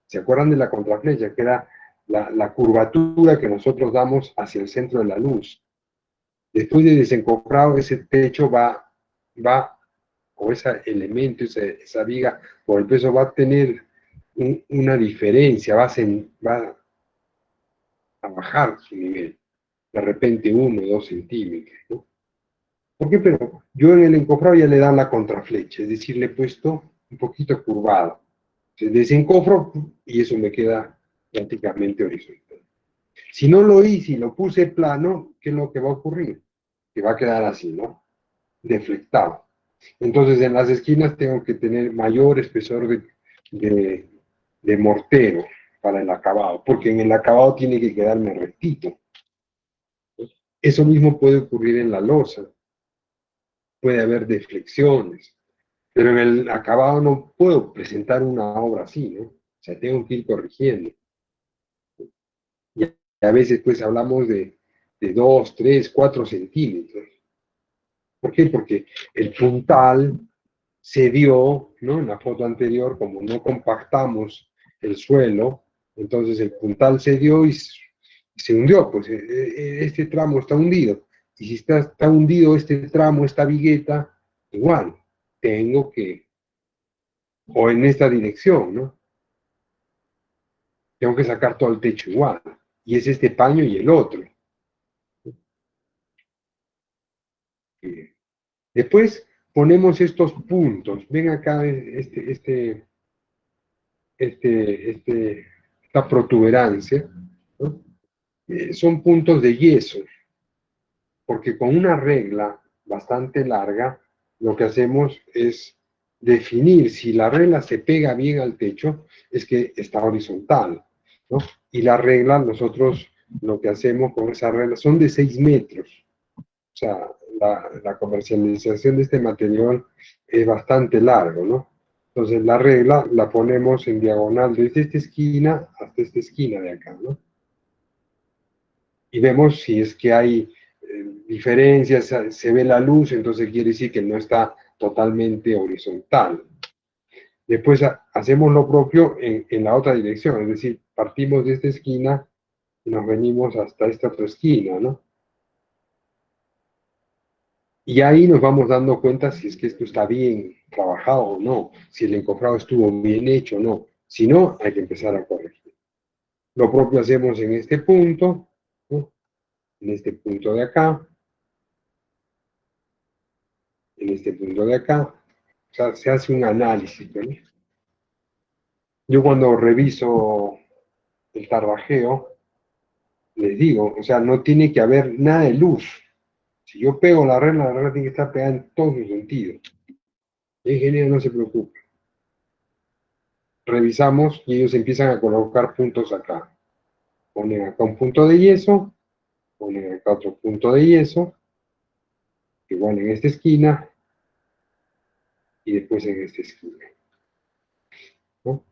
¿se acuerdan de la contraflecha? Que era la curvatura que nosotros damos hacia el centro de la luz. Después de desencofrado, ese techo o ese elemento, esa viga, o el peso va a tener una diferencia, va a bajar su nivel, de repente 1 o 2 centímetros, ¿no? ¿Por qué? Pero yo en el encofrado ya le dan la contraflecha, es decir, le he puesto un poquito curvado. Se desencofro y eso me queda prácticamente horizontal. Si no lo hice y lo puse plano, ¿qué es lo que va a ocurrir? Que va a quedar así, ¿no? Deflectado. Entonces en las esquinas tengo que tener mayor espesor de mortero para el acabado, porque en el acabado tiene que quedarme rectito. Eso mismo puede ocurrir en la losa. Puede haber deflexiones, pero en el acabado no puedo presentar una obra así, ¿no? O sea, tengo que ir corrigiendo. Y a veces pues hablamos de 2, 3, 4 centímetros. ¿Por qué? Porque el puntal se dio, ¿no? En la foto anterior, como no compactamos el suelo, entonces el puntal se dio y se hundió, pues este tramo está hundido. Y si está hundido este tramo, esta vigueta, igual, tengo que, o en esta dirección, ¿no? Tengo que sacar todo el techo igual. Y es este paño y el otro. Después ponemos estos puntos. Ven acá esta protuberancia, ¿no? Son puntos de yeso, porque con una regla bastante larga, lo que hacemos es definir si la regla se pega bien al techo, es que está horizontal, ¿no? Y la regla, nosotros lo que hacemos con esa regla son de 6 metros. O sea, la comercialización de este material es bastante largo, ¿no? Entonces la regla la ponemos en diagonal desde esta esquina hasta esta esquina de acá, ¿no? Y vemos si es que hay diferencias, se ve la luz, entonces quiere decir que no está totalmente horizontal. Después hacemos lo propio en la otra dirección, es decir, partimos de esta esquina y nos venimos hasta esta otra esquina, ¿no? Y ahí nos vamos dando cuenta si es que esto está bien trabajado o no, si el encofrado estuvo bien hecho o no. Si no, hay que empezar a corregir. Lo propio hacemos en este punto, ¿no? En este punto de acá, en este punto de acá. O sea, se hace un análisis, ¿no? Yo cuando reviso el tarrajeo, les digo, o sea, no tiene que haber nada de luz. Si yo pego la regla tiene que estar pegada en todos sus sentidos. El ingeniero no se preocupe. Revisamos y ellos empiezan a colocar puntos acá. Ponen acá un punto de yeso, ponen acá otro punto de yeso, igual en esta esquina, y después en esta esquina, ¿no?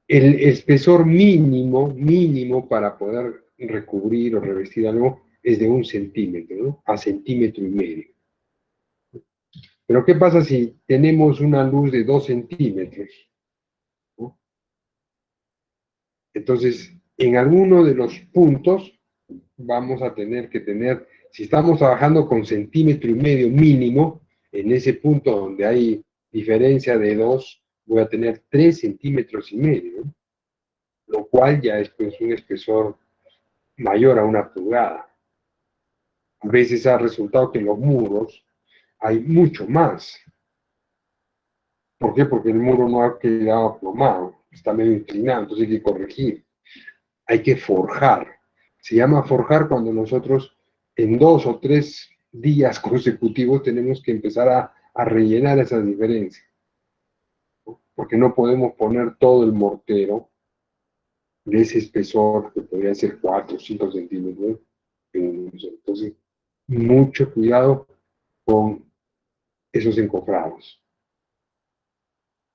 El espesor mínimo para poder recubrir o revestir algo es de 1 centímetro, ¿no? A 1,5 centímetros. Pero ¿qué pasa si tenemos una luz de 2 centímetros? ¿No? Entonces, en alguno de los puntos vamos a tener que tener, si estamos trabajando con 1,5 centímetros mínimo, en ese punto donde hay diferencia de 2, voy a tener 3,5 centímetros, ¿no? Lo cual ya es pues, un espesor mayor a 1 pulgada. A veces ha resultado que en los muros hay mucho más. ¿Por qué? Porque el muro no ha quedado aplomado, está medio inclinado, entonces hay que corregir. Hay que forjar. Se llama forjar cuando nosotros en 2 o 3 días consecutivos tenemos que empezar a rellenar esas diferencias, ¿no? Porque no podemos poner todo el mortero de ese espesor que podría ser 4 o 5 centímetros. Entonces, mucho cuidado con esos encofrados.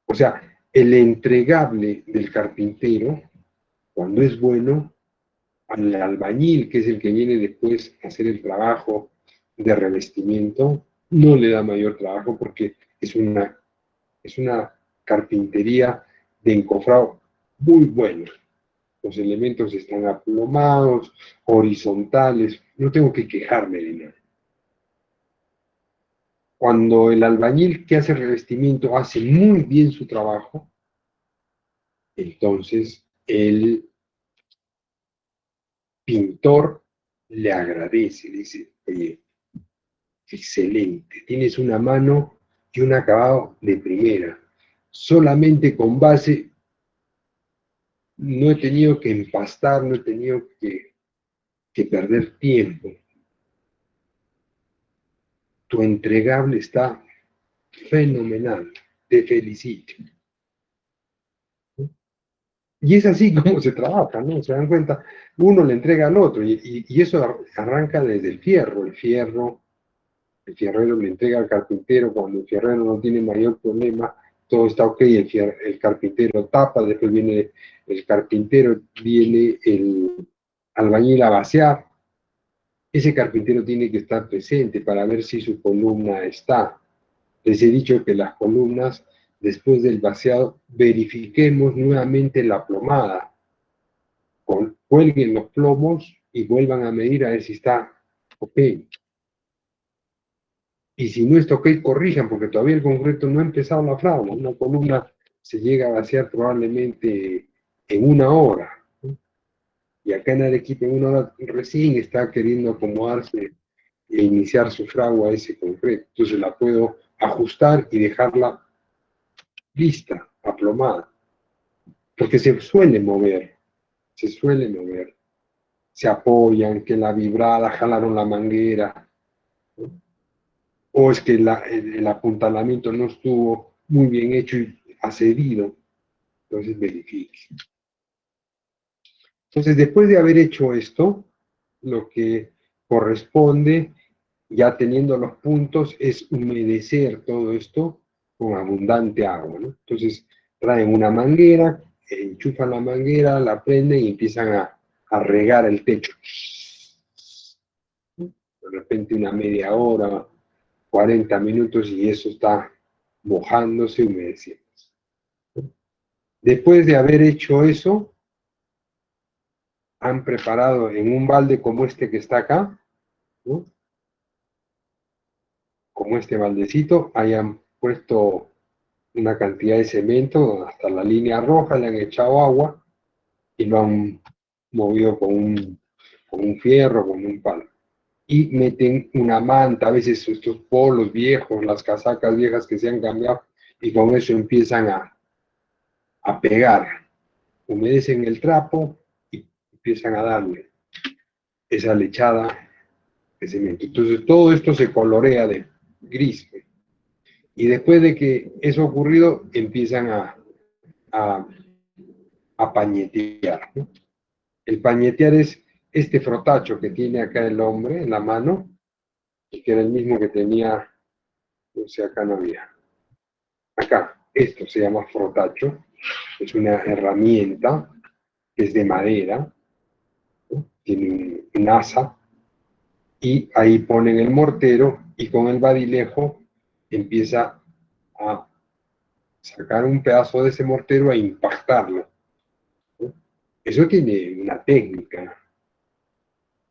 O sea, el entregable del carpintero, cuando es bueno, al albañil, que es el que viene después a hacer el trabajo de revestimiento, no le da mayor trabajo porque es una carpintería de encofrado muy buena. Los elementos están aplomados, horizontales, no tengo que quejarme de nada. Cuando el albañil que hace el revestimiento hace muy bien su trabajo, entonces el pintor le agradece, dice, oye, excelente, tienes una mano y un acabado de primera. Solamente con base no he tenido que empastar, no he tenido que perder tiempo. Tu entregable está fenomenal, te felicito. Y es así como se trabaja, ¿no? Se dan cuenta, uno le entrega al otro, y eso arranca desde el fierro. El fierrero le entrega al carpintero, cuando el fierrero no tiene mayor problema, todo está ok, el carpintero tapa, después viene el carpintero, viene el albañil a vaciar. Ese carpintero tiene que estar presente para ver si su columna está. Les he dicho que las columnas, después del vaciado, verifiquemos nuevamente la plomada. Cuelguen los plomos y vuelvan a medir a ver si está ok. Y si no está ok, corrijan, porque todavía el concreto no ha empezado la fragua. Una columna se llega a vaciar probablemente en 1 hora, ¿no? Y acá en Arequipa en 1 hora recién está queriendo acomodarse e iniciar su fragua ese concreto. Entonces la puedo ajustar y dejarla lista, aplomada. Porque se suele mover, se apoyan, que la vibrada, jalaron la manguera, ¿no? O es que el apuntalamiento no estuvo muy bien hecho y accedido, entonces verifique. Entonces, después de haber hecho esto, lo que corresponde, ya teniendo los puntos, es humedecer todo esto con abundante agua, ¿no? Entonces, traen una manguera, enchufan la manguera, la prenden y empiezan a regar el techo. De repente una media hora, 40 minutos y eso está mojándose, humedeciendo. Después de haber hecho eso, han preparado en un balde como este que está acá, ¿no? Como este baldecito, hayan puesto una cantidad de cemento hasta la línea roja, le han echado agua y lo han movido con un fierro, con un palo. Y meten una manta, a veces estos polos viejos, las casacas viejas que se han cambiado, y con eso empiezan a pegar. Humedecen el trapo y empiezan a darle esa lechada de cemento. Entonces todo esto se colorea de gris. Y después de que eso ha ocurrido, empiezan a pañetear, ¿no? El pañetear es este frotacho que tiene acá el hombre en la mano, que era el mismo que tenía, no sé, acá no había. Acá, esto se llama frotacho, es una herramienta que es de madera, ¿no? Tiene un asa, y ahí ponen el mortero y con el badilejo empieza a sacar un pedazo de ese mortero e impactarlo, ¿no? Eso tiene una técnica.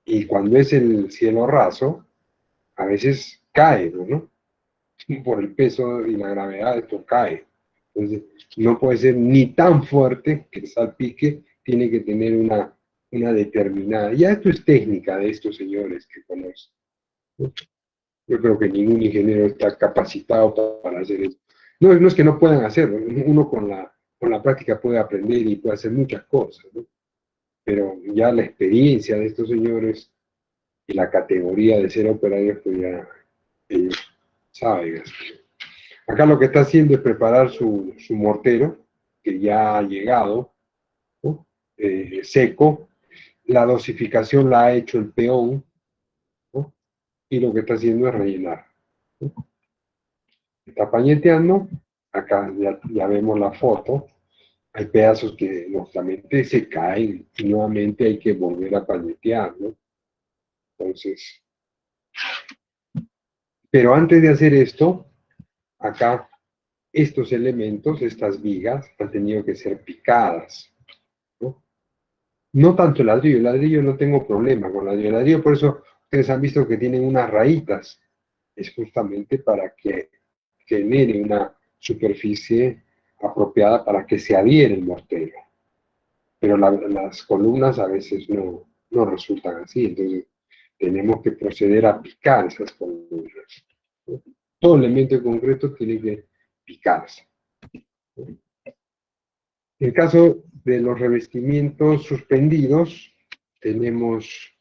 Y cuando es el cielo raso, a veces cae, ¿no? Por el peso y la gravedad, esto cae. Entonces, no puede ser ni tan fuerte que salpique, tiene que tener una determinada. Ya esto es técnica de estos señores que conocen, ¿no? Yo creo que ningún ingeniero está capacitado para hacer eso. No, no es que no puedan hacerlo, uno con la práctica puede aprender y puede hacer muchas cosas, ¿no? Pero ya la experiencia de estos señores y la categoría de ser operarios, pues ya ellos saben. Acá lo que está haciendo es preparar su mortero, que ya ha llegado, ¿no? Seco. La dosificación la ha hecho el peón, ¿no? Y lo que está haciendo es rellenar, ¿no? Está pañeteando, acá ya vemos la foto, hay pedazos que lógicamente se caen y nuevamente hay que volver a pañetear, ¿no? Entonces, pero antes de hacer esto, acá estos elementos, estas vigas, han tenido que ser picadas, ¿no? No tanto el ladrillo no tengo problema con el ladrillo, por eso Ustedes han visto que tienen unas rayitas. Es justamente para que genere una superficie apropiada para que se adhiera el mortero. Pero las columnas a veces no resultan así, entonces tenemos que proceder a picar esas columnas. Todo elemento en concreto tiene que picarse. En el caso de los revestimientos suspendidos, tenemos,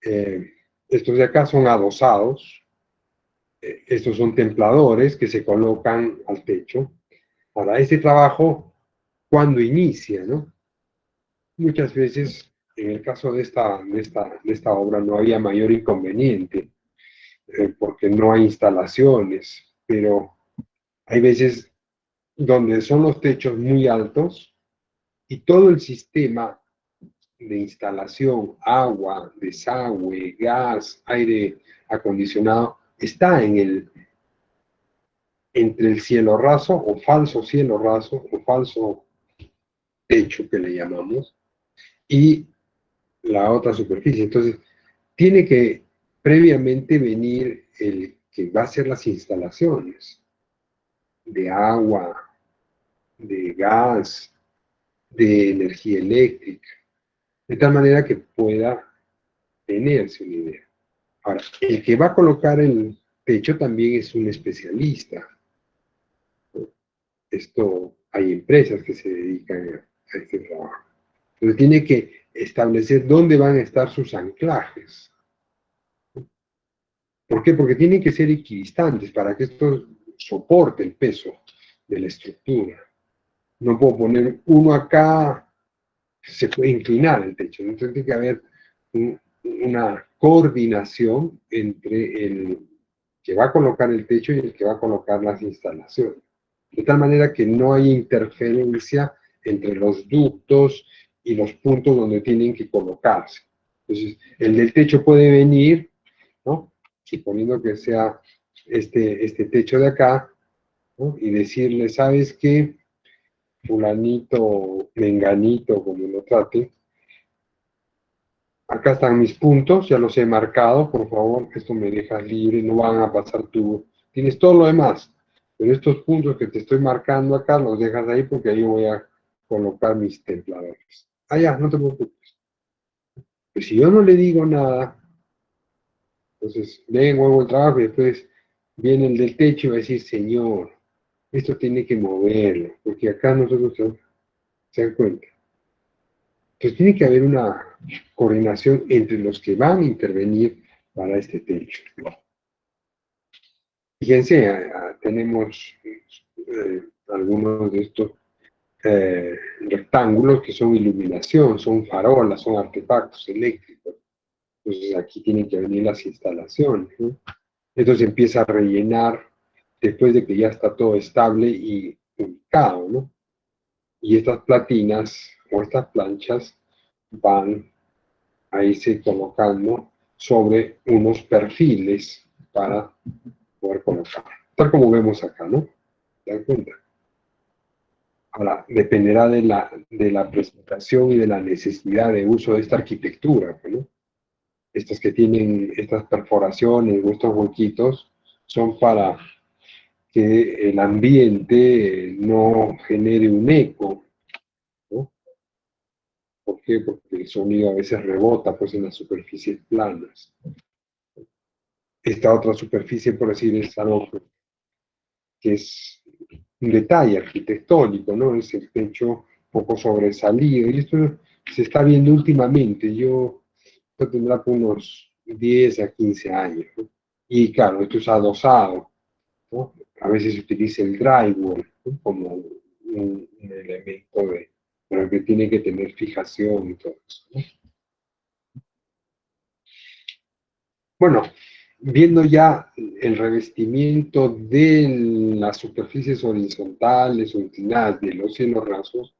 estos de acá son adosados, estos son templadores que se colocan al techo. Ahora, este trabajo, ¿cuándo inicia, no? Muchas veces, en el caso de esta obra, no había mayor inconveniente, porque no hay instalaciones, pero hay veces donde son los techos muy altos y todo el sistema de instalación, agua, desagüe, gas, aire acondicionado, está entre el cielo raso o falso cielo raso o falso techo que le llamamos, y la otra superficie. Entonces, tiene que previamente venir el que va a hacer las instalaciones de agua, de gas, de energía eléctrica, de tal manera que pueda tenerse una idea. Ahora, el que va a colocar el techo también es un especialista. Esto, hay empresas que se dedican a este trabajo. Entonces tiene que establecer dónde van a estar sus anclajes. ¿Por qué? Porque tienen que ser equidistantes para que esto soporte el peso de la estructura. No puedo poner uno acá, se puede inclinar el techo. Entonces tiene que haber una coordinación entre el que va a colocar el techo y el que va a colocar las instalaciones. De tal manera que no hay interferencia entre los ductos y los puntos donde tienen que colocarse. Entonces, el del techo puede venir, ¿no? Suponiendo que sea este techo de acá, ¿no? Y decirle, ¿sabes qué? Fulanito, menganito, como lo trate, acá están mis puntos, ya los he marcado, por favor, esto me dejas libre, no van a pasar tú. Tienes todo lo demás, pero estos puntos que te estoy marcando acá los dejas ahí porque ahí voy a colocar mis templadores. Ah, ya, no te preocupes. Pues si yo no le digo nada, entonces vengo, hago el trabajo y después viene el del techo y va a decir, señor, esto tiene que moverlo, porque acá nosotros se dan cuenta. Entonces tiene que haber una coordinación entre los que van a intervenir para este techo. Fíjense, tenemos algunos de estos rectángulos que son iluminación, son farolas, son artefactos eléctricos. Entonces aquí tienen que venir las instalaciones, ¿no? Entonces empieza a rellenar después de que ya está todo estable y ubicado, ¿no? Y estas platinas o estas planchas van a irse colocando sobre unos perfiles para poder colocar. Tal como vemos acá, ¿no? ¿Se dan cuenta? Ahora, dependerá de la presentación y de la necesidad de uso de esta arquitectura, ¿no? Estas que tienen estas perforaciones o estos huequitos son para que el ambiente no genere un eco, ¿no? ¿Por qué? Porque el sonido a veces rebota pues, en las superficies planas. Esta otra superficie, por decir, es algo que es un detalle arquitectónico, ¿no? Es el techo un poco sobresalido, y esto se está viendo últimamente. Esto tendrá por unos 10 a 15 años, ¿no? Y claro, esto es adosado, ¿no? A veces se utiliza el drywall, ¿no? Como un elemento pero que tiene que tener fijación y todo eso, ¿no? Bueno, viendo ya el revestimiento de las superficies horizontales o inclinadas de los cielos rasos,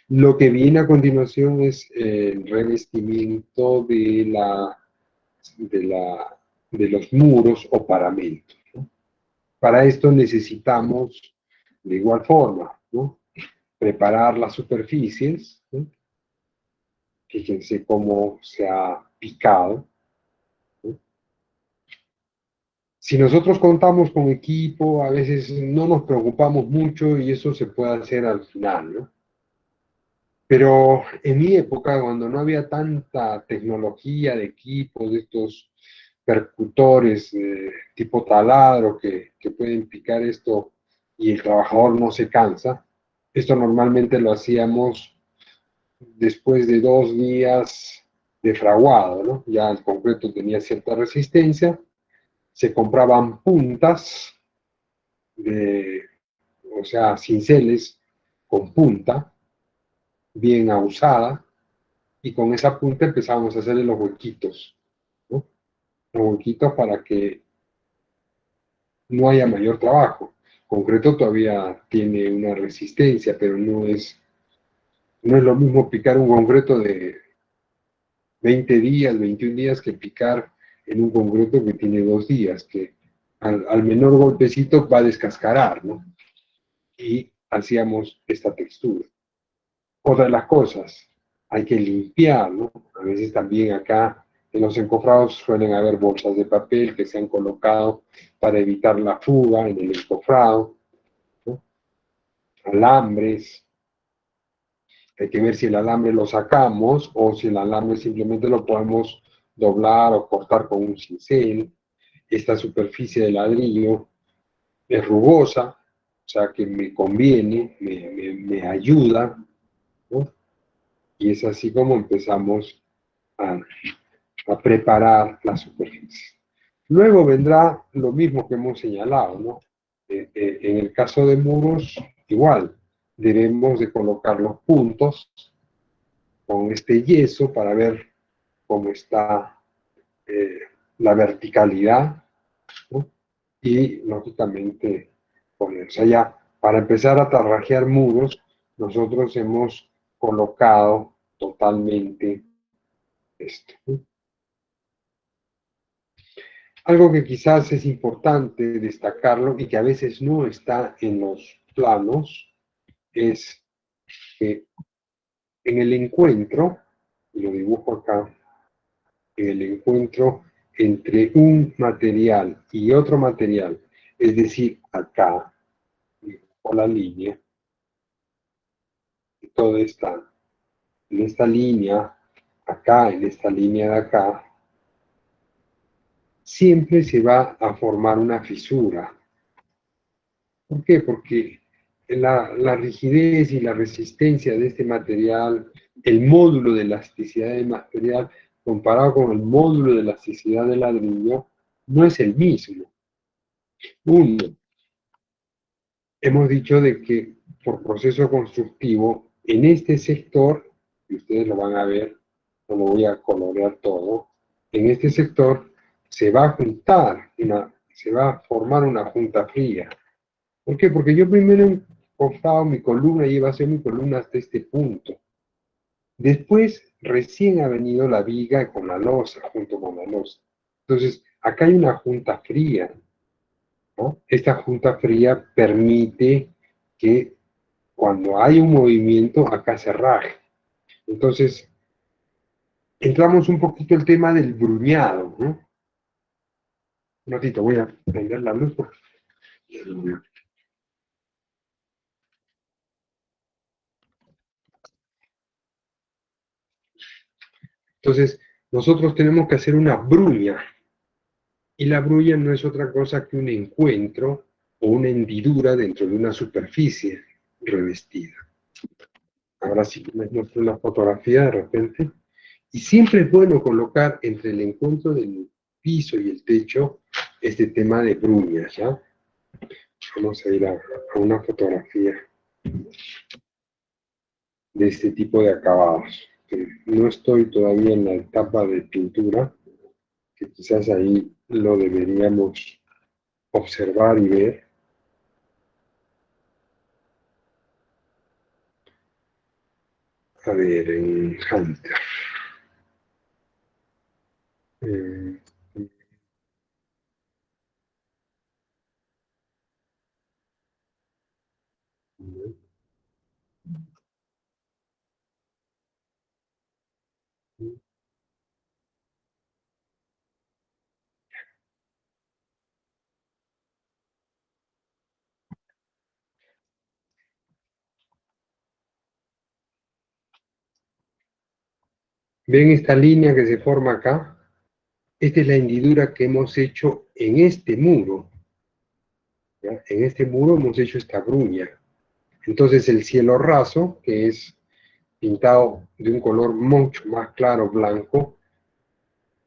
lo que viene a continuación es el revestimiento de los muros o paramentos, ¿no? Para esto necesitamos, de igual forma, ¿no? Preparar las superficies, ¿no? Fíjense cómo se ha picado, ¿no? Si nosotros contamos con equipo, a veces no nos preocupamos mucho y eso se puede hacer al final, ¿no? Pero en mi época, cuando no había tanta tecnología de equipos, de estos percutores tipo taladro que pueden picar esto y el trabajador no se cansa, esto normalmente lo hacíamos después de 2 días de fraguado, ¿no? Ya el concreto tenía cierta resistencia, se compraban puntas, de, o sea, cinceles con punta, bien usada, y con esa punta empezábamos a hacerle los huequitos, ¿no? Los huequitos para que no haya mayor trabajo. Concreto todavía tiene una resistencia, pero no es lo mismo picar un concreto de 20 días, 21 días que picar en un concreto que tiene 2 días, que al menor golpecito va a descascarar, ¿no? Y hacíamos esta textura. Otra de las cosas, hay que limpiar, ¿no? A veces también acá en los encofrados suelen haber bolsas de papel que se han colocado para evitar la fuga en el encofrado, ¿no? Alambres, hay que ver si el alambre lo sacamos o si el alambre simplemente lo podemos doblar o cortar con un cincel. Esta superficie de ladrillo es rugosa, o sea que me conviene, me ayuda, ¿no? Y es así como empezamos a, a preparar la superficie. Luego vendrá lo mismo que hemos señalado, ¿no? En el caso de muros, igual, debemos de colocar los puntos con este yeso para ver cómo está eh, la verticalidad, ¿no? Y lógicamente poner, o sea, ya para empezar a tarrajear muros, nosotros hemos colocado totalmente esto, ¿no? Algo que quizás es importante destacarlo y que a veces no está en los planos es que en el encuentro, y lo dibujo acá, en el encuentro entre un material y otro material, es decir, acá, por la línea, y todo está en esta línea, acá, en esta línea de acá, siempre se va a formar una fisura. ¿Por qué? Porque la rigidez y la resistencia de este material, el módulo de elasticidad del material comparado con el módulo de elasticidad del ladrillo, no es el mismo. Uno, hemos dicho de que por proceso constructivo, en este sector, y ustedes lo van a ver, no lo voy a colorear todo, en este sector se va a juntar, se va a formar una junta fría. ¿Por qué? Porque yo primero he cortado mi columna y iba a hacer mi columna hasta este punto. Después, recién ha venido la viga con la losa, junto con la losa. Entonces, acá hay una junta fría, ¿no? Esta junta fría permite que cuando hay un movimiento, acá se raje. Entonces, entramos un poquito el tema del bruñado, ¿no? Un ratito, voy a prender la luz porque... Entonces, nosotros tenemos que hacer una bruña. Y la bruña no es otra cosa que un encuentro o una hendidura dentro de una superficie revestida. Ahora sí me muestro una fotografía de repente. Y siempre es bueno colocar entre el encuentro del piso y el techo este tema de bruñas, ¿ya? Vamos a ir a una fotografía de este tipo de acabados. No estoy todavía en la etapa de pintura, que quizás ahí lo deberíamos observar y ver. A ver, en Hunter. Eh, ¿Ven esta línea que se forma acá? Esta es la hendidura que hemos hecho en este muro. ¿Ya? En este muro hemos hecho esta bruña. Entonces el cielo raso, que es pintado de un color mucho más claro, blanco,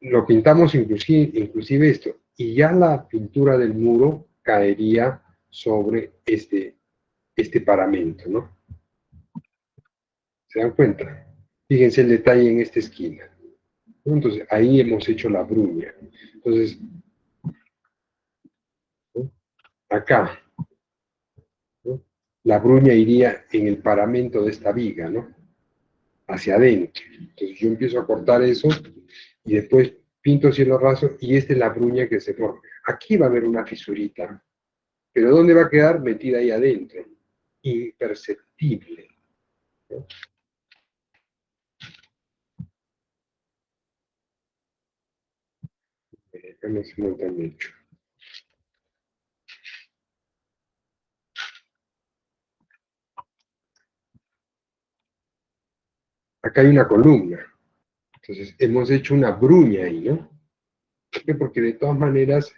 lo pintamos inclusive esto, y ya la pintura del muro caería sobre este paramento, ¿no? ¿Se dan cuenta? Fíjense el detalle en esta esquina. ¿No? Entonces, ahí hemos hecho la bruña. Entonces, ¿no? Acá, ¿no? La bruña iría en el paramento de esta viga, ¿no? Hacia adentro. Entonces, yo empiezo a cortar eso y después pinto cielo raso y esta es la bruña que se forma. Aquí va a haber una fisurita, pero ¿dónde va a quedar? Metida ahí adentro. Imperceptible. ¿No? Acá no se nota mucho. Acá hay una columna. Entonces, hemos hecho una bruña ahí, ¿no? ¿Por qué? Porque de todas maneras,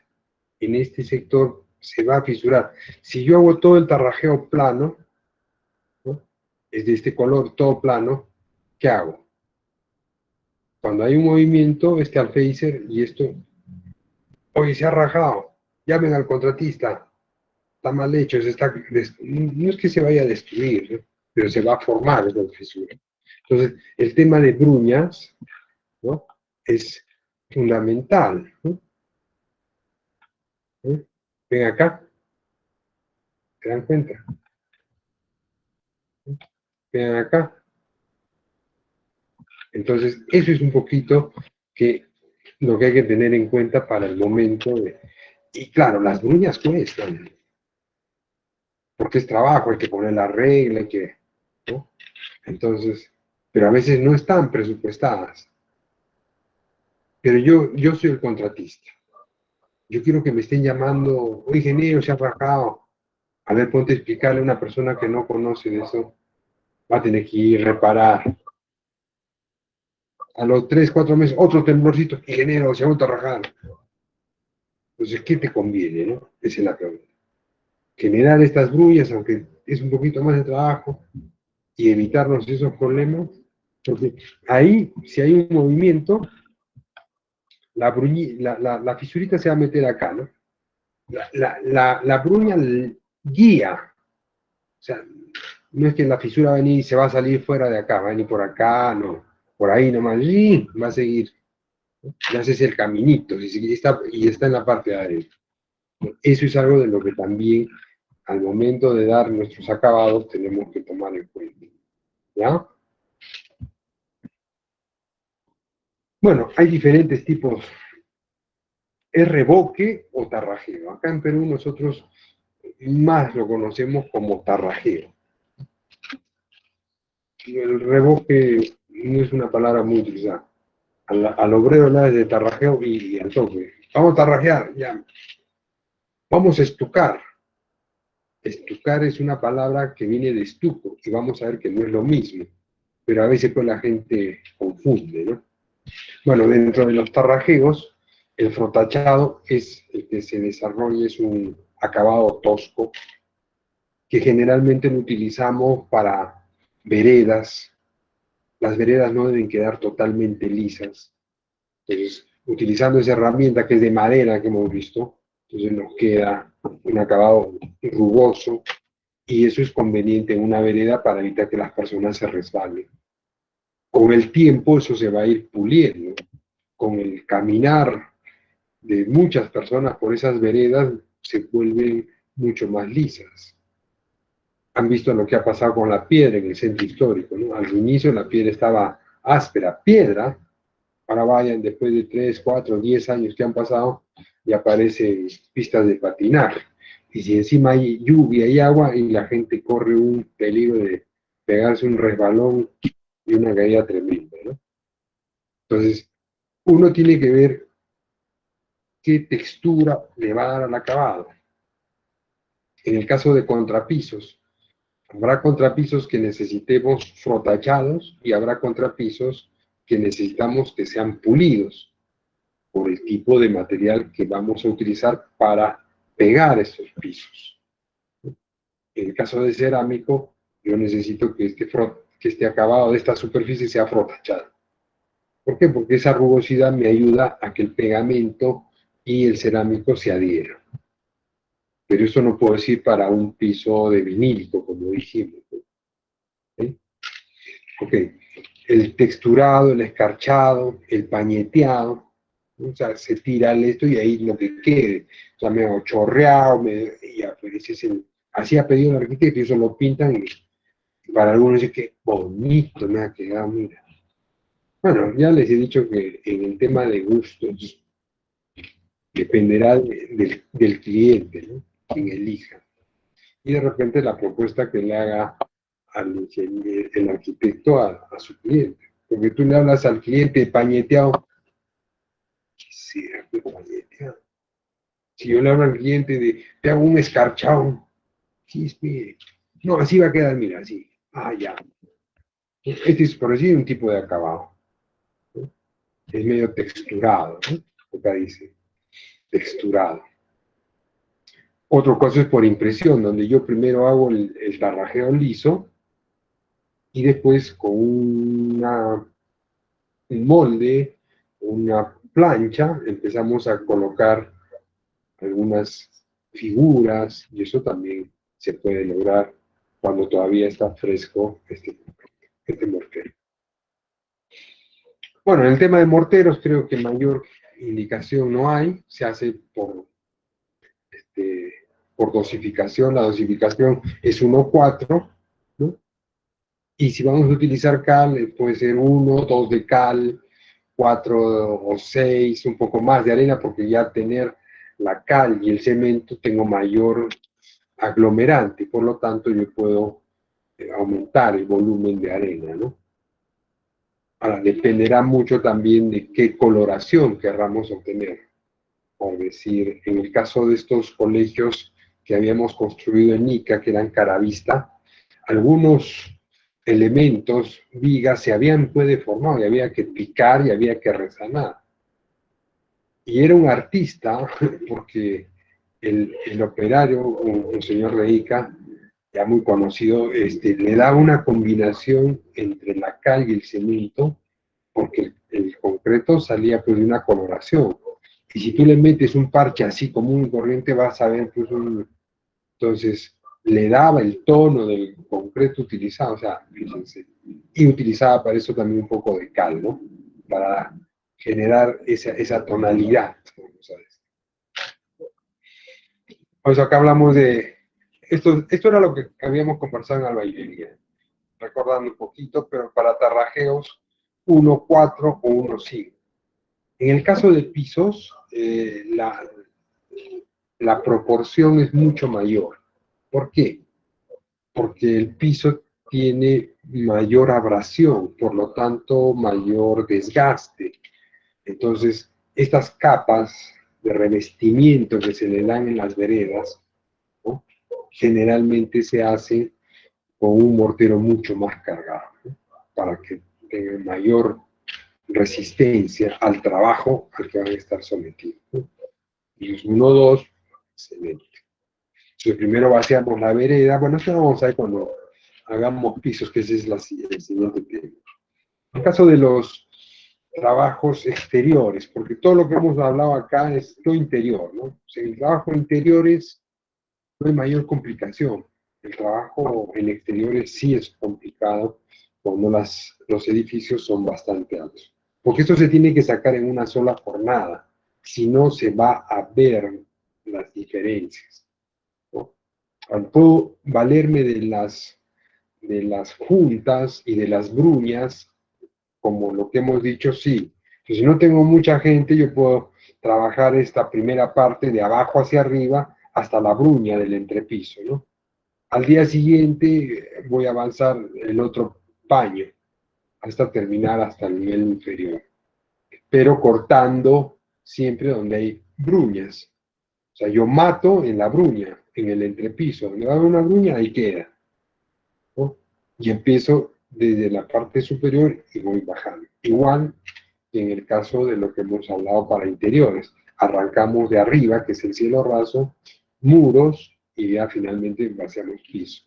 en este sector se va a fisurar. Si yo hago todo el tarrajeo plano, ¿no? Es de este color, todo plano, ¿qué hago? Cuando hay un movimiento, este alféizer y esto, oye, se ha rajado, llamen al contratista, está mal hecho, no es que se vaya a destruir, ¿no? Pero se va a formar esa fisura. Entonces, el tema de bruñas, ¿no? Es fundamental, ¿no? Ven acá, ¿se dan cuenta? Ven acá. Entonces, eso es un poquito que lo que hay que tener en cuenta para el momento de... Y claro, las bruñas cuestan, porque es trabajo, hay que poner la regla, hay que... ¿no? Entonces, pero a veces no están presupuestadas. Pero yo soy el contratista. Yo quiero que me estén llamando, oye, ingeniero, se ha rajado. A ver, ponte a explicarle a una persona que no conoce de eso. Va a tener que ir a reparar. A los 3, 4 meses, otro temblorcito, ingeniero, se ha vuelto a rajar. Entonces, ¿qué te conviene, no? Esa es la pregunta. Generar estas brullas, aunque es un poquito más de trabajo, y evitarnos esos problemas, porque ahí, si hay un movimiento, la fisurita se va a meter acá, ¿no? La bruña guía, o sea, no es que la fisura va a venir y se va a salir fuera de acá, va a venir por acá, no, por ahí nomás, y va a seguir, ¿no? Ya ese es el caminito, y está en la parte de adentro. Eso es algo de lo que también al momento de dar nuestros acabados tenemos que tomar en cuenta. ¿Ya? Bueno, hay diferentes tipos. Es revoque o tarrajeo. Acá en Perú nosotros más lo conocemos como tarrajeo. El revoque no es una palabra muy utilizada. Al obrero le de tarrajeo y al toque. Vamos a tarrajear, ya. Vamos a estucar. Estucar es una palabra que viene de estuco y vamos a ver que no es lo mismo. Pero a veces pues la gente confunde, ¿no? Bueno, dentro de los tarrajeos, el frotachado es el que se desarrolla, es un acabado tosco que generalmente lo utilizamos para veredas. Las veredas no deben quedar totalmente lisas. Entonces, utilizando esa herramienta que es de madera que hemos visto, entonces nos queda un acabado rugoso y eso es conveniente en una vereda para evitar que las personas se resbalen. Con el tiempo eso se va a ir puliendo. Con el caminar de muchas personas por esas veredas se vuelven mucho más lisas. Han visto lo que ha pasado con la piedra en el centro histórico, ¿no? Al inicio la piedra estaba áspera, piedra, ahora vayan después de 3, 4, 10 años que han pasado y aparecen pistas de patinaje. Y si encima hay lluvia y agua y la gente corre un peligro de pegarse un resbalón y una caída tremenda, ¿no? Entonces, uno tiene que ver qué textura le va a dar al acabado. En el caso de contrapisos, habrá contrapisos que necesitemos frotachados y habrá contrapisos que necesitamos que sean pulidos por el tipo de material que vamos a utilizar para pegar esos pisos. En el caso de cerámico, yo necesito que este acabado de esta superficie sea frotachado. ¿Por qué? Porque esa rugosidad me ayuda a que el pegamento y el cerámico se adhieran. Pero eso no puedo decir para un piso de vinílico, como dijimos. ¿Sí? Ok. El texturado, el escarchado, el pañeteado, ¿no? O sea, se tira esto y ahí lo que quede. O sea, me hago chorreado, ya, pues ese es así ha pedido el arquitecto y eso lo pintan y para algunos dice que bonito me ha quedado, mira. Bueno, ya les he dicho que en el tema de gustos dependerá del cliente, ¿no? Quien elija. Y de repente la propuesta que le haga el arquitecto a su cliente. Porque tú le hablas al cliente pañeteado, ¿qué sea pañeteado? Si yo le hablo al cliente te hago un escarchado, ¿qué es? No, así va a quedar, mira, así. Ah, ya. Este es, por decir, un tipo de acabado, ¿no? Es medio texturado, ¿no? Acá dice, texturado. Otro caso es por impresión, donde yo primero hago el tarrajeo liso y después con un molde, una plancha, empezamos a colocar algunas figuras y eso también se puede lograr cuando todavía está fresco este mortero. Bueno, en el tema de morteros creo que mayor indicación no hay, se hace por dosificación, la dosificación es 1:4, ¿no? Y si vamos a utilizar cal, puede ser 1, 2 de cal, 4 o 6, un poco más de arena, porque ya tener la cal y el cemento tengo mayor aglomerante, por lo tanto yo puedo aumentar el volumen de arena, ¿no? Ahora, dependerá mucho también de qué coloración querramos obtener. Por decir, en el caso de estos colegios que habíamos construido en Ica, que eran caravista, algunos elementos, vigas, se habían deformado y había que picar y había que resanar. Y era un artista, porque el operario, un señor de Ica, ya muy conocido, le daba una combinación entre la cal y el cemento, porque el concreto salía pues de una coloración. Y si tú le metes un parche así común y corriente, vas a ver pues entonces le daba el tono del concreto utilizado, o sea, fíjense, y utilizaba para eso también un poco de cal, ¿no? Para generar esa tonalidad, vamos a decir. Por eso acá hablamos de, esto era lo que habíamos conversado en albañilería, recordando un poquito, pero para tarrajeos 1:4 o 1:5. En el caso de pisos, la proporción es mucho mayor. ¿Por qué? Porque el piso tiene mayor abrasión, por lo tanto mayor desgaste. Entonces, estas capas de revestimiento que se le dan en las veredas, ¿no? Generalmente se hacen con un mortero mucho más cargado, ¿no? Para que tenga mayor resistencia al trabajo al que van a estar sometidos, ¿no? Y los 1, 2, excelente. Entonces, primero vaciamos la vereda. Bueno, eso lo vamos a ver cuando hagamos pisos, que ese es el siguiente tema. En el caso de los trabajos exteriores, porque todo lo que hemos hablado acá es lo interior, ¿no? O sea, el trabajo interiores no hay mayor complicación. El trabajo en exteriores sí es complicado cuando los edificios son bastante altos. Porque esto se tiene que sacar en una sola jornada, si no se va a ver las diferencias, ¿no? Puedo valerme de las juntas y de las bruñas, como lo que hemos dicho, sí. Entonces, si no tengo mucha gente, yo puedo trabajar esta primera parte de abajo hacia arriba hasta la bruña del entrepiso, ¿no? Al día siguiente voy a avanzar el otro paño hasta terminar hasta el nivel inferior, pero cortando siempre donde hay bruñas. O sea, yo mato en la bruña, en el entrepiso. Donde va a haber una bruña, ahí queda, ¿no? Y empiezo desde la parte superior y voy bajando. Igual que en el caso de lo que hemos hablado para interiores. Arrancamos de arriba, que es el cielo raso, muros, y ya finalmente vaciamos piso.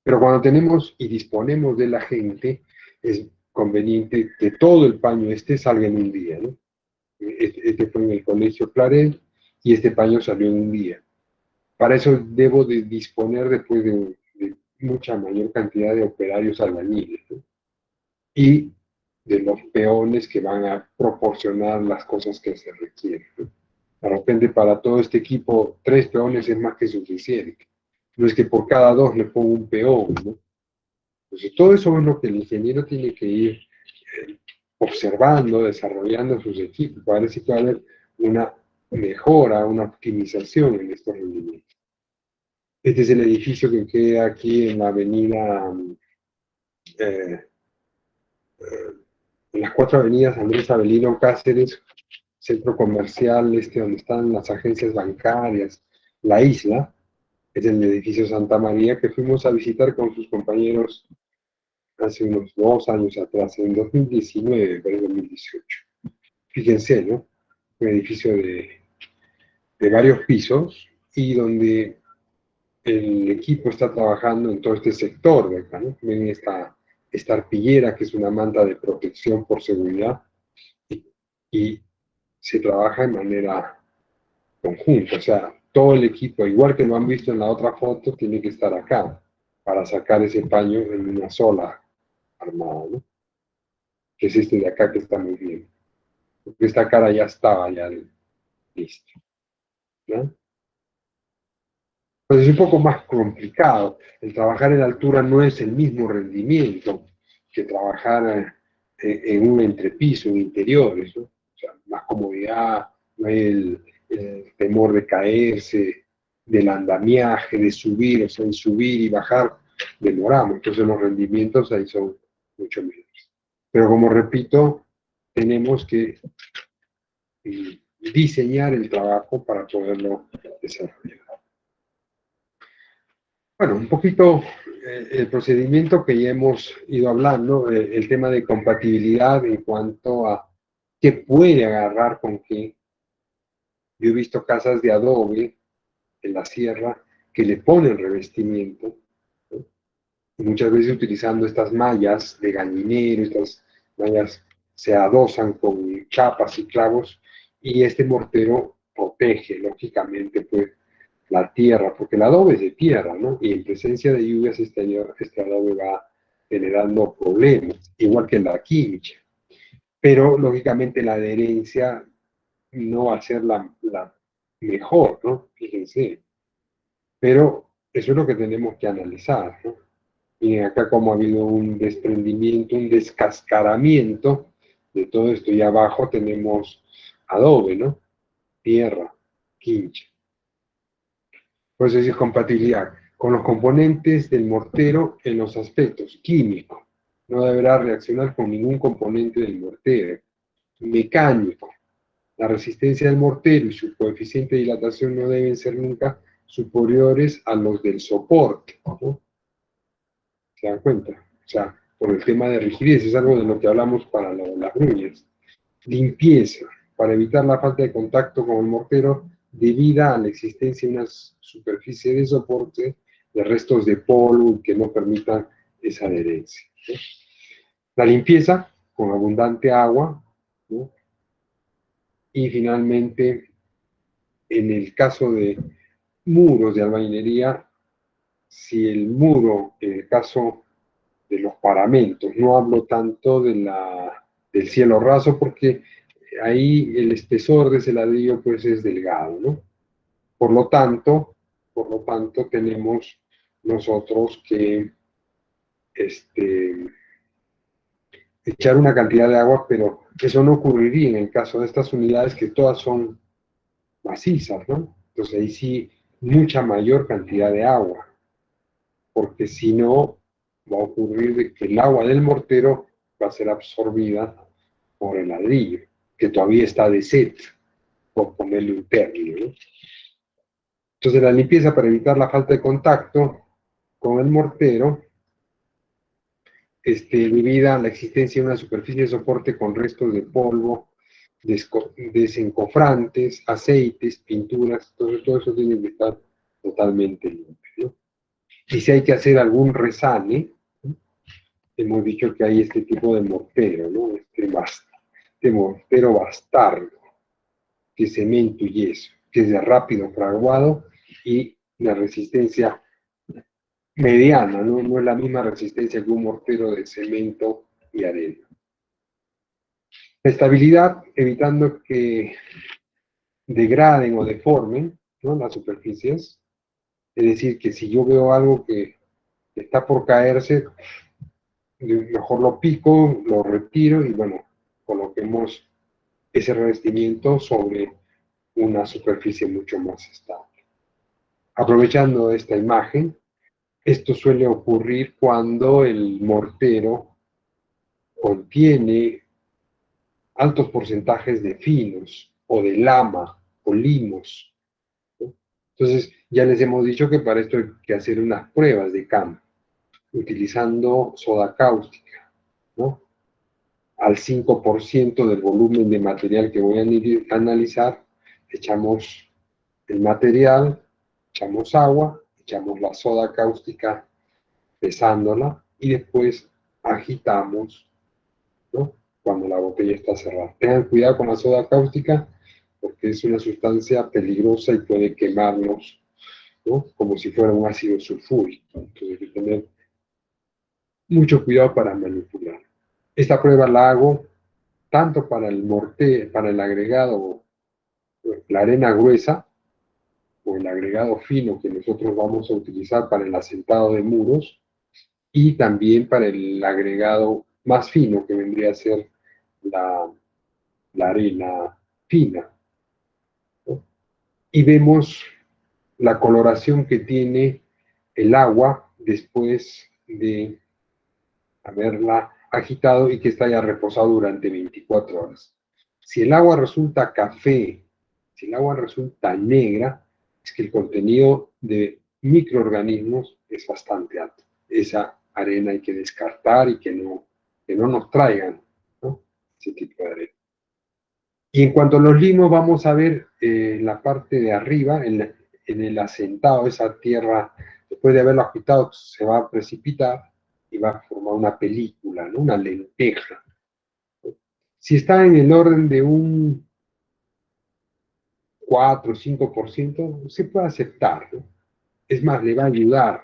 Pero cuando tenemos y disponemos de la gente, es conveniente que todo el paño salga en un día, ¿no? Este fue en el colegio Claret y este paño salió en un día. Para eso debo de disponer después de mucha mayor cantidad de operarios albañiles, ¿no? Y de los peones que van a proporcionar las cosas que se requieren, ¿no? De repente para todo este equipo 3 peones es más que suficiente. No es que por cada 2 le pongo un peón, ¿no? Entonces todo eso es lo que el ingeniero tiene que ir observando, desarrollando sus equipos, para ver si puede haber una mejora, una optimización en estos rendimientos. Este es el edificio que queda aquí en la avenida, en las 4 avenidas Andrés Avelino Cáceres, centro comercial donde están las agencias bancarias, la isla, es el edificio Santa María que fuimos a visitar con sus compañeros hace unos 2 años atrás, en 2019, pero 2018. Fíjense, ¿no? Un edificio de varios pisos y donde el equipo está trabajando en todo este sector de acá, ¿no? Ven esta arpillera que es una manta de protección por seguridad y se trabaja de manera conjunta, o sea, todo el equipo, igual que lo han visto en la otra foto, tiene que estar acá para sacar ese paño en una sola armada, ¿no? Que es este de acá que está muy bien. Porque esta cara ya estaba ya lista, ¿no? Pues es un poco más complicado. El trabajar en altura no es el mismo rendimiento que trabajar en un entrepiso, en interiores, ¿no? O sea, más comodidad, no hay el temor de caerse, del andamiaje, de subir, o sea, en subir y bajar demoramos. Entonces los rendimientos ahí son mucho menores. Pero como repito, tenemos que diseñar el trabajo para poderlo desarrollar. Bueno, un poquito el procedimiento que ya hemos ido hablando, el tema de compatibilidad en cuanto a qué puede agarrar con qué. Yo he visto casas de adobe en la sierra que le ponen revestimiento, ¿no? Y muchas veces utilizando estas mallas de gallinero, estas mallas se adosan con chapas y clavos y este mortero protege, lógicamente, pues, la tierra, porque el adobe es de tierra, ¿no? Y en presencia de lluvias este adobe va generando problemas, igual que la química. Pero, lógicamente, la adherencia no va a ser la mejor, ¿no? Fíjense. Pero eso es lo que tenemos que analizar, ¿no? Miren acá como ha habido un desprendimiento, un descascaramiento de todo esto. Y abajo tenemos adobe, ¿no? Tierra, quincha. Pues es compatibilidad con los componentes del mortero en los aspectos químico. No deberá reaccionar con ningún componente del mortero. Mecánico. La resistencia del mortero y su coeficiente de dilatación no deben ser nunca superiores a los del soporte, ¿no? ¿Se dan cuenta? O sea, por el tema de rigidez, es algo de lo que hablamos para las gruñas. Limpieza, para evitar la falta de contacto con el mortero debida a la existencia de una superficie de soporte de restos de polvo que no permitan esa adherencia, ¿no? La limpieza con abundante agua, ¿no? Y finalmente, en el caso de muros de albañilería, si el muro, en el caso de los paramentos, no hablo tanto del cielo raso porque ahí el espesor de ese ladrillo pues es delgado, ¿no? Por lo tanto tenemos nosotros que echar una cantidad de agua, pero eso no ocurriría en el caso de estas unidades que todas son macizas, ¿no? Entonces ahí sí mucha mayor cantidad de agua, porque si no va a ocurrir que el agua del mortero va a ser absorbida por el ladrillo, que todavía está de set, por ponerle un término, ¿no? Entonces la limpieza para evitar la falta de contacto con el mortero debido a la existencia de una superficie de soporte con restos de polvo, desencofrantes, aceites, pinturas, todo eso tiene que estar totalmente limpio, ¿no? Y si hay que hacer algún resane, ¿no? Hemos dicho que hay este tipo de mortero, ¿no? Este mortero bastardo, que es cemento y yeso, que es de rápido fraguado y la resistencia mediana, ¿no? No es la misma resistencia que un mortero de cemento y arena. La estabilidad, evitando que degraden o deformen, ¿no?, las superficies. Es decir, que si yo veo algo que está por caerse, mejor lo pico, lo retiro y bueno, coloquemos ese revestimiento sobre una superficie mucho más estable. Aprovechando esta imagen, esto suele ocurrir cuando el mortero contiene altos porcentajes de finos o de lama o limos, ¿no? Entonces, ya les hemos dicho que para esto hay que hacer unas pruebas de campo, utilizando soda cáustica, ¿no? Al 5% del volumen de material que voy a analizar, echamos el material, echamos agua, echamos la soda cáustica pesándola y después agitamos, ¿no?, cuando la botella está cerrada. Tengan cuidado con la soda cáustica porque es una sustancia peligrosa y puede quemarnos, ¿no?, como si fuera un ácido sulfúrico. Entonces hay que tener mucho cuidado para manipular. Esta prueba la hago tanto para el mortero, para el agregado, la arena gruesa, o el agregado fino que nosotros vamos a utilizar para el asentado de muros, y también para el agregado más fino, que vendría a ser la arena fina, ¿no? Y vemos la coloración que tiene el agua después de haberla agitado y que está ya reposado durante 24 horas. Si el agua resulta café, si el agua resulta negra, es que el contenido de microorganismos es bastante alto. Esa arena hay que descartar y que no nos traigan, ¿no?, ese tipo de arena. Y en cuanto a los limos, vamos a ver la parte de arriba, en el asentado, esa tierra, después de haberlo agitado, se va a precipitar y va a formar una película, ¿no?, una lenteja. Si está en el orden de un 4 o 5%, se puede aceptar, ¿no? Es más, le va a ayudar.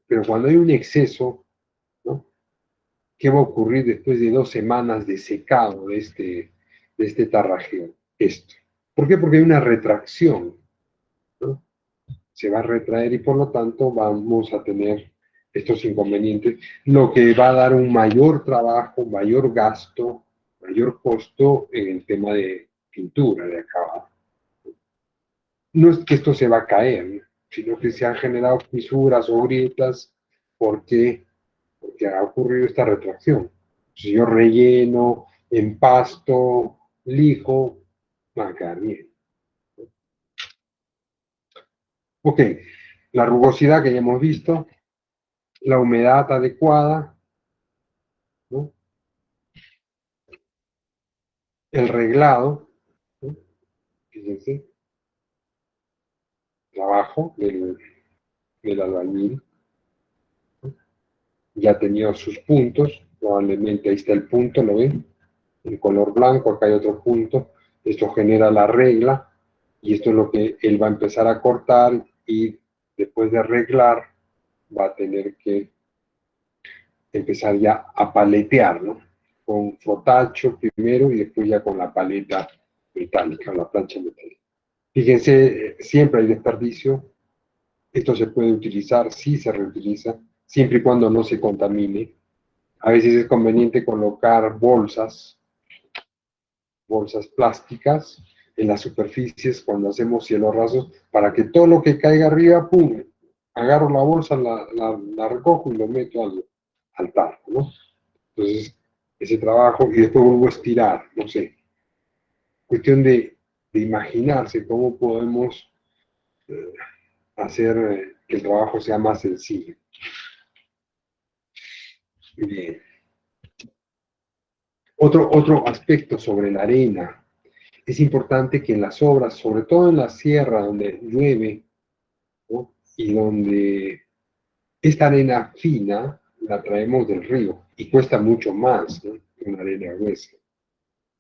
Pero cuando hay un exceso, ¿no?, ¿qué va a ocurrir después de 2 semanas de secado de este tarrajeo? Esto. ¿Por qué? Porque hay una retracción, ¿no? Se va a retraer y por lo tanto vamos a tener estos inconvenientes, lo que va a dar un mayor trabajo, mayor gasto, mayor costo en el tema de pintura, de acabado. No es que esto se va a caer, ¿no?, sino que se han generado fisuras o grietas porque ha ocurrido esta retracción. Si yo relleno, empasto, lijo, va a quedar bien. Ok, la rugosidad que ya hemos visto, la humedad adecuada, ¿no?, el reglado, ¿no?, fíjense, trabajo del albañil, ¿no?, ya ha tenido sus puntos, probablemente ahí está el punto, ¿lo ven? En color blanco, acá hay otro punto, esto genera la regla, y esto es lo que él va a empezar a cortar, y después de arreglar, va a tener que empezar ya a paletear, ¿no?, con frotacho primero y después ya con la paleta metálica, la plancha metálica. Fíjense, siempre hay desperdicio. Esto se puede utilizar, sí se reutiliza, siempre y cuando no se contamine. A veces es conveniente colocar bolsas plásticas en las superficies cuando hacemos cielos rasos, para que todo lo que caiga arriba, pum, agarro la bolsa, la recojo y lo meto al tarro, ¿no? Entonces, ese trabajo, y después vuelvo a estirar, no sé. Cuestión de imaginarse cómo podemos hacer que el trabajo sea más sencillo. Bien. Otro aspecto sobre la arena. Es importante que en las obras, sobre todo en la sierra donde llueve, ¿no? Y donde esta arena fina la traemos del río y cuesta mucho más, ¿no?, que una arena gruesa.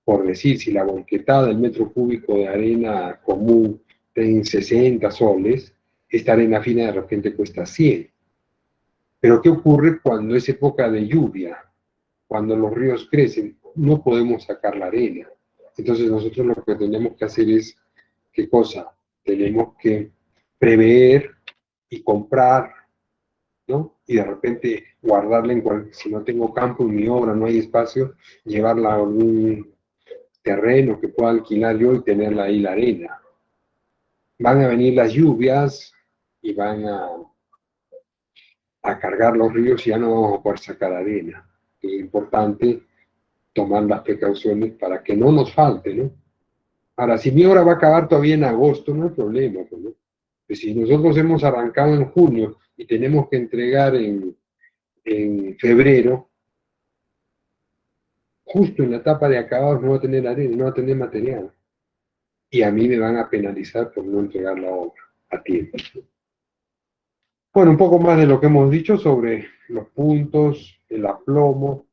Por decir, si la volquetada del metro cúbico de arena común en 60 soles, esta arena fina de repente cuesta 100. Pero ¿qué ocurre cuando es época de lluvia? Cuando los ríos crecen, no podemos sacar la arena. Entonces nosotros lo que tenemos que hacer es, ¿qué cosa? Tenemos que prever y comprar, ¿no? Y de repente guardarla si no tengo campo en mi obra, no hay espacio, llevarla a algún terreno que pueda alquilar yo y tenerla ahí la arena. Van a venir las lluvias y van a cargar los ríos y ya no vamos a poder sacar arena. Es importante tomar las precauciones para que no nos falte, ¿no? Ahora, si mi obra va a acabar todavía en agosto, no hay problema, ¿no? Pues si nosotros hemos arrancado en junio y tenemos que entregar en febrero, justo en la etapa de acabados no va a tener arena, no va a tener material. Y a mí me van a penalizar por no entregar la obra a tiempo. Bueno, un poco más de lo que hemos dicho sobre los puntos, el aplomo,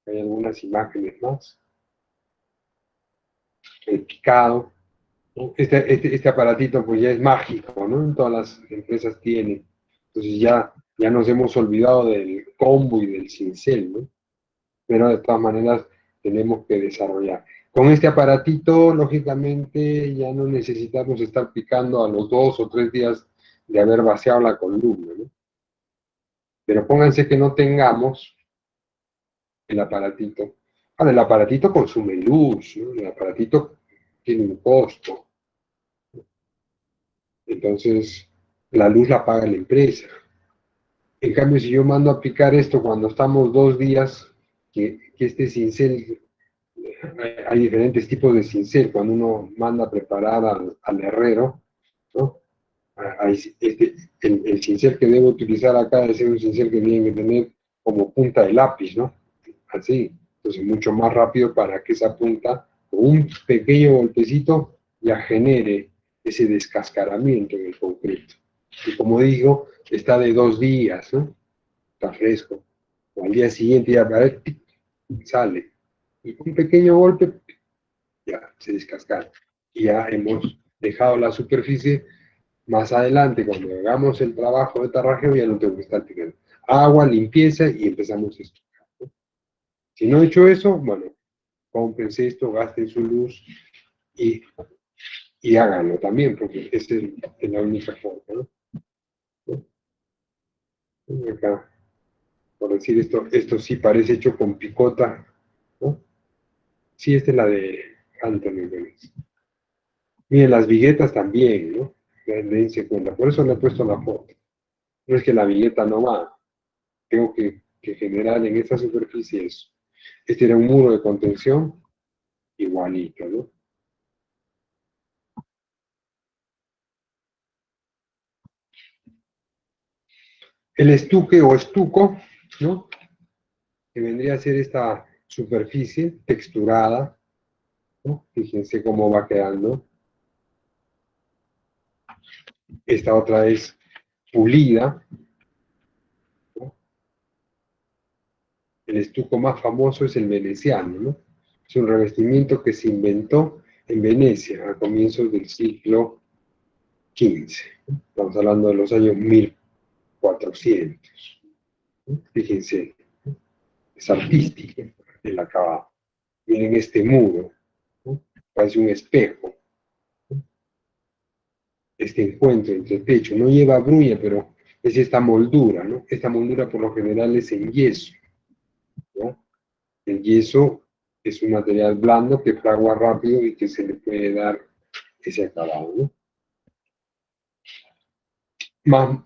hay algunas imágenes más, el picado, ¿no? Este aparatito pues ya es mágico, ¿no? En todas las empresas tienen. Entonces ya nos hemos olvidado del combo y del cincel, ¿no? Pero de todas maneras tenemos que desarrollar. Con este aparatito, lógicamente, ya no necesitamos estar picando a los 2 o 3 días de haber vaciado la columna, ¿no? Pero pónganse que no tengamos el aparatito. Ahora, el aparatito consume luz, ¿no? El aparatito tiene un costo. Entonces, la luz la paga la empresa. En cambio, si yo mando a picar esto cuando estamos 2 días, que este cincel, hay diferentes tipos de cincel, cuando uno manda a preparar al herrero, ¿no? El cincel que debo utilizar acá debe ser un cincel que tiene que tener como punta de lápiz, ¿no? Así. Entonces, mucho más rápido para que esa punta, con un pequeño golpecito, ya genere ese descascaramiento en el concreto. Y como digo, está de 2 días, ¿no? Está fresco. O al día siguiente ya sale. Y con un pequeño golpe, ya se descascara. Y ya hemos dejado la superficie. Más adelante, cuando hagamos el trabajo de tarrajeo, ya no tengo que estar picando. Agua, limpieza y empezamos a estudiar, ¿no? Si no he hecho eso, bueno, cómprense esto, gasten su luz y háganlo también, porque esa es la única forma, ¿no? Acá, por decir esto sí parece hecho con picota, ¿no? Sí, esta es la de Anthony Gómez. Miren, las viguetas también, ¿no? Dense cuenta, por eso le he puesto la foto. No es que la vigueta no va, tengo que generar en esta superficie eso. Este era un muro de contención, igualito, ¿no? El estuque o estuco, ¿no? Que vendría a ser esta superficie texturada, ¿no? Fíjense cómo va quedando. Esta otra es pulida, ¿no? El estuco más famoso es el veneciano, ¿no? Es un revestimiento que se inventó en Venecia a comienzos del siglo XV. ¿No? Estamos hablando de los años 1400. ¿No? Fíjense, es artístico el acabado. Miren este muro, ¿no? Parece un espejo. Este encuentro entre el techo no lleva bruña, pero es esta moldura, ¿no? Esta moldura por lo general es en yeso, ¿no? El yeso es un material blando que fragua rápido y que se le puede dar ese acabado, ¿no?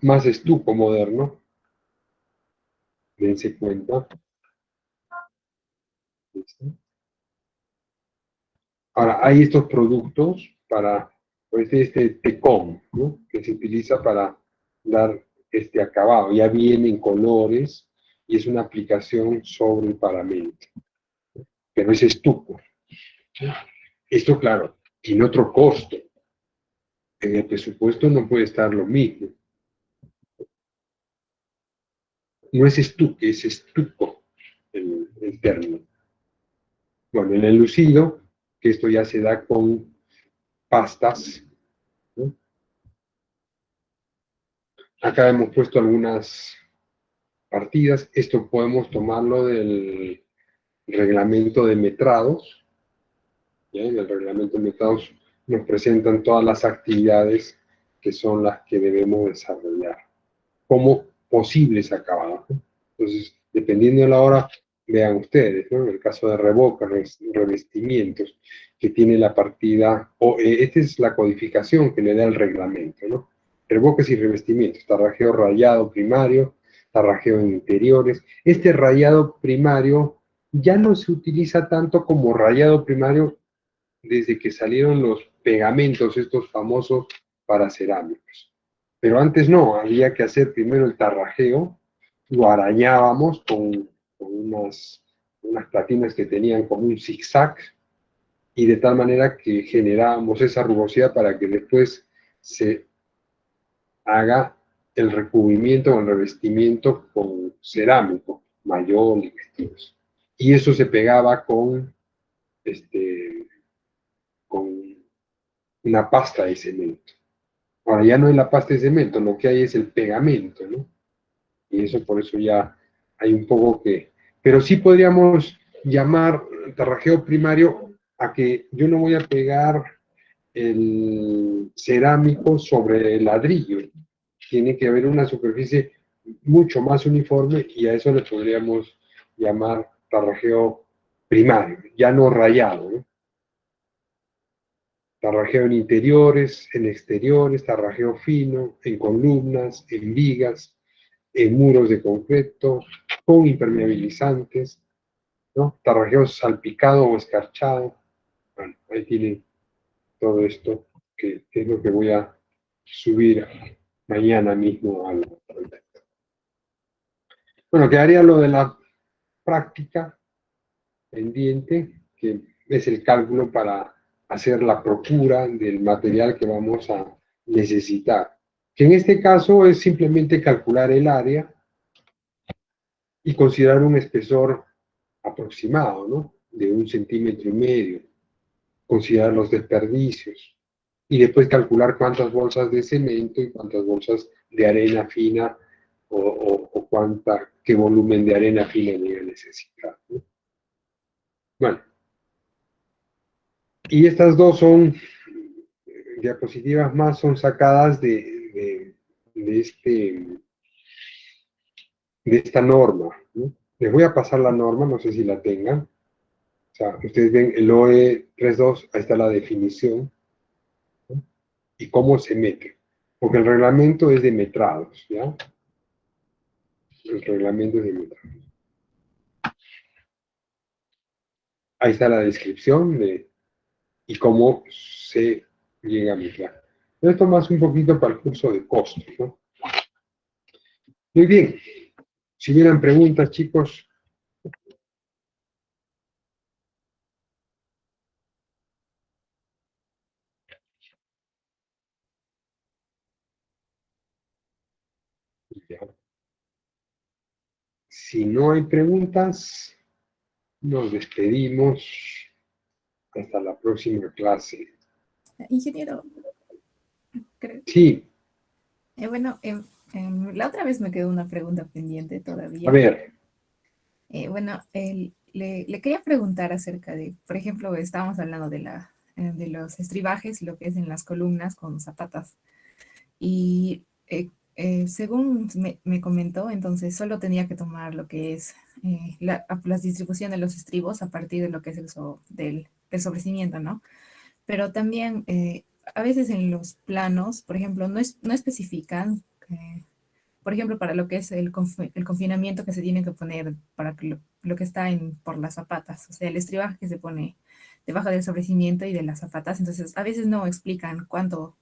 Más estuco moderno, dense cuenta. ¿Listo? Ahora, hay estos productos para, pues este tecón, ¿no? Que se utiliza para dar este acabado. Ya vienen colores, y es una aplicación sobre el paramento. Pero es estuco. Esto, claro, tiene otro costo. En el presupuesto no puede estar lo mismo. No es estuque, es estuco el término. Bueno, en el lucido, que esto ya se da con pastas, ¿no? Acá hemos puesto algunas partidas. Esto podemos tomarlo del reglamento de metrados. ¿Ya? En el reglamento de metrados nos presentan todas las actividades que son las que debemos desarrollar como posibles acabados, ¿no? Entonces, dependiendo de la hora, vean ustedes, ¿no? En el caso de revocas, revestimientos, que tiene la partida, esta es la codificación que le da el reglamento, ¿no? Revocas y revestimientos, tarrajeo rayado primario, tarrajeo en interiores. Este rayado primario ya no se utiliza tanto como rayado primario desde que salieron los pegamentos, estos famosos para cerámicos. Pero antes no, había que hacer primero el tarrajeo, lo arañábamos con unas platinas que tenían como un zigzag, y de tal manera que generábamos esa rugosidad para que después se haga el recubrimiento o el revestimiento con cerámico, mayol y vestidos. Y eso se pegaba con una pasta de cemento. Ahora ya no es la pasta de cemento, lo que hay es el pegamento, ¿no? Y eso por eso ya hay un poco que... Pero sí podríamos llamar tarrajeo primario a que yo no voy a pegar el cerámico sobre el ladrillo. Tiene que haber una superficie mucho más uniforme y a eso le podríamos llamar tarrajeo primario, ya no rayado, ¿no? Tarrajeo en interiores, en exteriores, tarrajeo fino, en columnas, en vigas, en muros de concreto, con impermeabilizantes, ¿no? Tarrajeo salpicado o escarchado. Bueno, ahí tienen todo esto, que es lo que voy a subir mañana mismo al texto. Bueno, quedaría lo de la práctica pendiente, que es el cálculo para hacer la procura del material que vamos a necesitar. Que en este caso es simplemente calcular el área y considerar un espesor aproximado, ¿no? De 1,5 cm. Considerar los desperdicios. Y después calcular cuántas bolsas de cemento y cuántas bolsas de arena fina o qué volumen de arena fina voy a necesitar, ¿no? Bueno, y estas dos son diapositivas más, son sacadas de esta norma, ¿no? Les voy a pasar la norma, no sé si la tengan. O sea, ustedes ven el OE 32, ahí está la definición, ¿no? Y cómo se mete. Porque el reglamento es de metrados, ¿ya? El reglamento es de metrados. Ahí está la descripción y cómo se llega a metrar. Esto más un poquito para el curso de costos, ¿no? Muy bien. Si hubieran preguntas, chicos. Ya. Si no hay preguntas, nos despedimos hasta la próxima clase. Ingeniero, creo. Sí, Bueno, la otra vez me quedó una pregunta pendiente a todavía. ver, Bueno, le quería preguntar acerca de, por ejemplo, estábamos hablando de de los estribajes y lo que es en las columnas con zapatas. Y según me comentó, entonces solo tenía que tomar lo que es la distribución de los estribos a partir de lo que es del sobrecimiento, ¿no? Pero también a veces en los planos, por ejemplo, no especifican, por ejemplo, para lo que es el confinamiento que se tiene que poner para que lo que está por las zapatas, o sea, el estribaje que se pone debajo del sobrecimiento y de las zapatas. Entonces, a veces no explican cuánto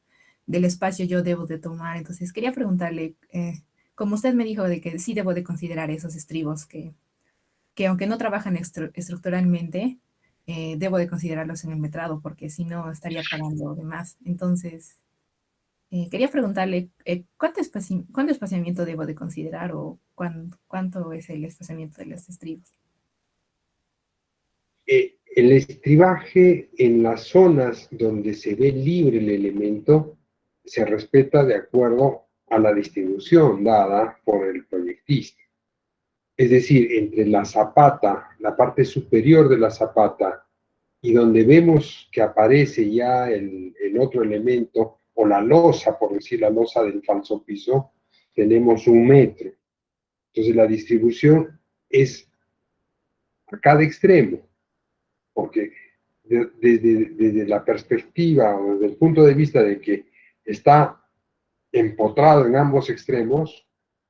del espacio yo debo de tomar. Entonces, quería preguntarle como usted me dijo de que sí debo de considerar esos estribos que aunque no trabajan estructuralmente, debo de considerarlos en el metrado, porque si no estaría pagando de más. Entonces, quería preguntarle, ¿cuánto espaciamiento debo de considerar o cuánto es el espaciamiento de los estribos? El estribaje en las zonas donde se ve libre el elemento se respeta de acuerdo a la distribución dada por el proyectista. Es decir, entre la zapata, la parte superior de la zapata, y donde vemos que aparece ya el otro elemento, o la losa, por decir la losa del falso piso, tenemos 1 metro. Entonces la distribución es a cada extremo, porque desde la perspectiva o desde el punto de vista de que está empotrado en ambos extremos,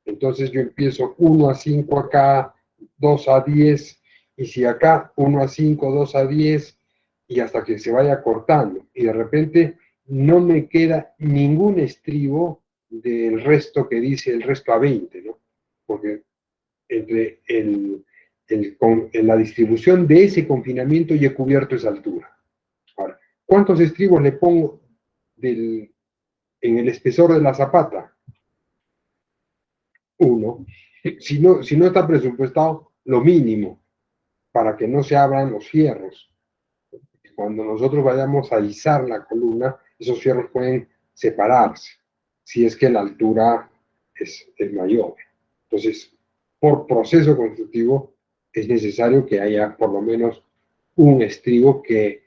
entonces yo empiezo 1 a 5 acá, 2 a 10, y si acá 1 a 5, 2 a 10, y hasta que se vaya cortando, y de repente no me queda ningún estribo del resto que dice el resto a 20, ¿no? Porque entre en la distribución de ese confinamiento ya he cubierto esa altura. Ahora, ¿cuántos estribos le pongo en el espesor de la zapata? 1. Si no está presupuestado, lo mínimo, para que no se abran los fierros. Cuando nosotros vayamos a izar la columna, esos fierros pueden separarse, si es que la altura es mayor. Entonces, por proceso constructivo, es necesario que haya por lo menos un estribo que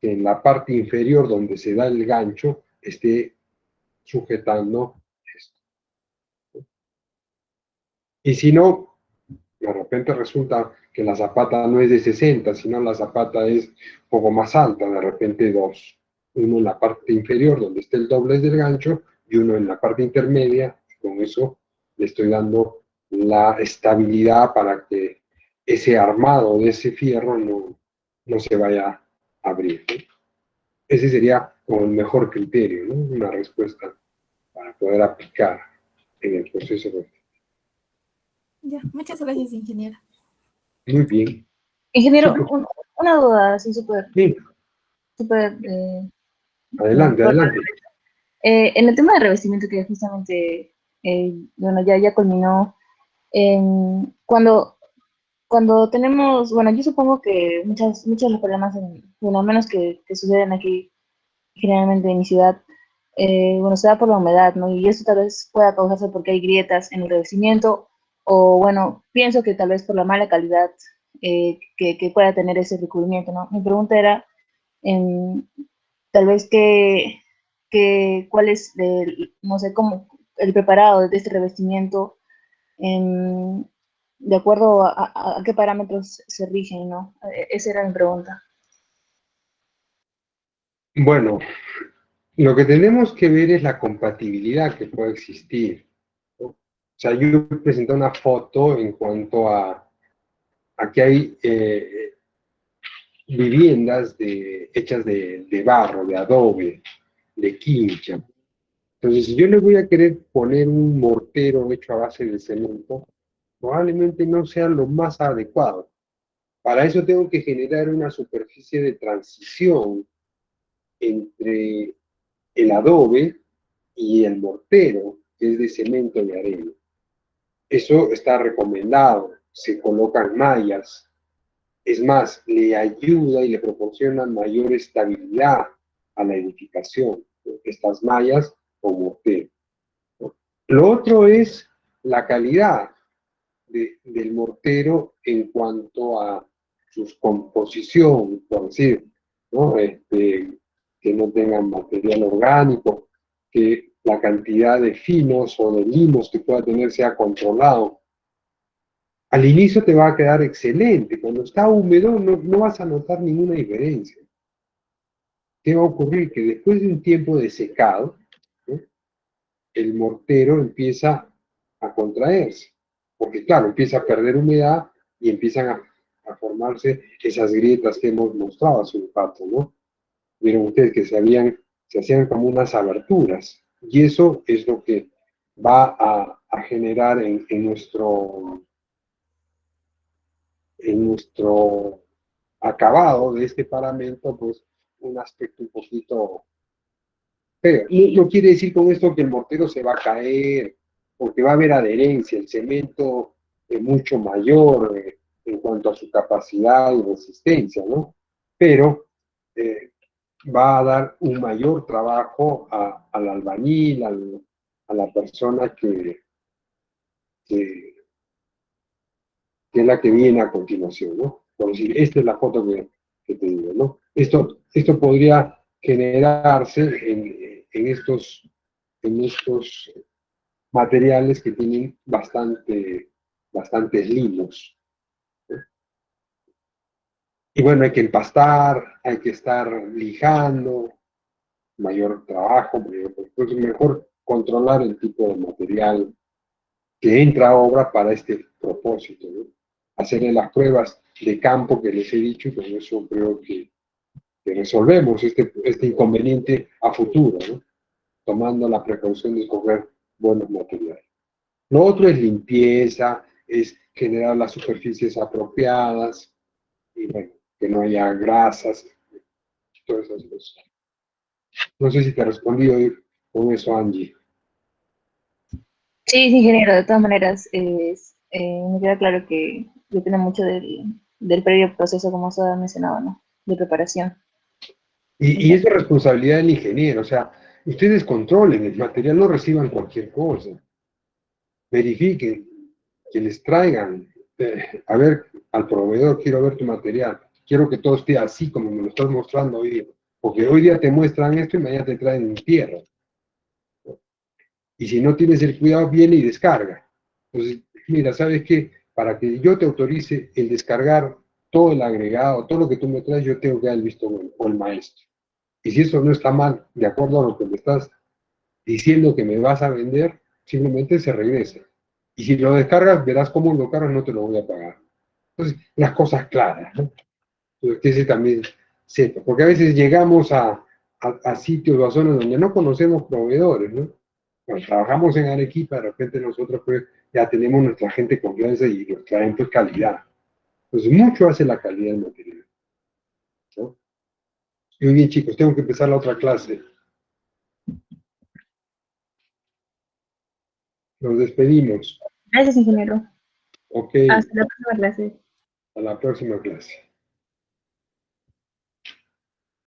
en la parte inferior donde se da el gancho esté sujetando esto. Y si no, de repente resulta que la zapata no es de 60, sino la zapata es un poco más alta, de repente 2. Uno en la parte inferior donde está el doblez del gancho y uno en la parte intermedia, y con eso le estoy dando la estabilidad para que ese armado de ese fierro no se vaya a abrir, ¿no? Ese sería como el mejor criterio, ¿no? Una respuesta para poder aplicar en el proceso. Ya, muchas gracias, ingeniera. Muy bien. Ingeniero, Sí, una duda así súper, sí. súper, Adelante, adelante. en el tema de revestimiento que justamente, bueno, ya culminó, cuando tenemos, bueno, yo supongo que muchos de los problemas, bueno, al menos que suceden aquí, generalmente en mi ciudad, bueno, se da por la humedad, ¿no? Y esto tal vez pueda causarse porque hay grietas en el revestimiento, o bueno, pienso que tal vez por la mala calidad que pueda tener ese recubrimiento, ¿no? Mi pregunta era, em, tal vez cuál es, no sé, cómo el preparado de este revestimiento, em, de acuerdo a qué parámetros se rigen, ¿no? Esa era mi pregunta. Bueno, lo que tenemos que ver es la compatibilidad que puede existir, ¿no? O sea, yo presenté una foto en cuanto a que hay viviendas hechas de barro, de adobe, de quincha. Entonces, si yo le voy a querer poner un mortero hecho a base de cemento, probablemente no sea lo más adecuado. Para eso tengo que generar una superficie de transición entre el adobe y el mortero, que es de cemento y arena. Eso está recomendado, se colocan mallas, es más, le ayuda y le proporciona mayor estabilidad a la edificación, estas mallas o mortero. Lo otro es la calidad del mortero en cuanto a su composición, por decir, ¿no? Que no tengan material orgánico, que la cantidad de finos o de limos que pueda tener sea controlado. Al inicio te va a quedar excelente, cuando está húmedo no vas a notar ninguna diferencia. ¿Qué va a ocurrir? Que después de un tiempo de secado, ¿no?, el mortero empieza a contraerse, porque claro, empieza a perder humedad y empiezan a formarse esas grietas que hemos mostrado hace un rato, ¿no? Vieron ustedes que se hacían como unas aberturas, y eso es lo que va a generar en nuestro acabado de este paramento, pues un aspecto un poquito feo. No quiere decir con esto que el mortero se va a caer, porque va a haber adherencia, el cemento es mucho mayor en cuanto a su capacidad y resistencia, ¿no? Pero va a dar un mayor trabajo al albañil, a la persona que es la que viene a continuación, ¿no? Por decir, esta es la foto que te digo, ¿no? Esto podría generarse en estos materiales que tienen bastantes limos. Y bueno, hay que empastar, hay que estar lijando, mayor trabajo, pues mejor controlar el tipo de material que entra a obra para este propósito, ¿no? Hacerle las pruebas de campo que les he dicho, y con eso creo que resolvemos este inconveniente a futuro, ¿no? Tomando la precaución de escoger buenos materiales. Lo otro es limpieza, es generar las superficies apropiadas, y bueno, que no haya grasas, todas esas cosas. No sé si te he respondido con eso, Angie. Sí, sí, ingeniero, de todas maneras, me queda claro que depende mucho del previo proceso, como usted ha mencionado, ¿no? De preparación. Y es responsabilidad del ingeniero, o sea, ustedes controlen el material, no reciban cualquier cosa. Verifiquen, que les traigan, a ver, al proveedor, quiero ver tu material, quiero que todo esté así como me lo estás mostrando hoy día, porque hoy día te muestran esto y mañana te traen tierra. Y si no tienes el cuidado, viene y descarga. Entonces, mira, ¿sabes qué? Para que yo te autorice el descargar todo el agregado, todo lo que tú me traes, yo tengo que dar el visto bueno, o el maestro. Y si eso no está mal, de acuerdo a lo que me estás diciendo que me vas a vender, simplemente se regresa. Y si lo descargas, verás cómo lo cargas, no te lo voy a pagar. Entonces, las cosas claras, ¿no? Entonces, que ese también sepa. Porque a veces llegamos a sitios o a zonas donde no conocemos proveedores, ¿no? Cuando trabajamos en Arequipa, de repente nosotros pues ya tenemos nuestra gente de confianza y nos traen pues calidad. Entonces, mucho hace la calidad del material, ¿no? Muy bien, chicos, tengo que empezar la otra clase. Nos despedimos. Gracias, ingeniero. Ok, Hasta la próxima clase. a la próxima clase.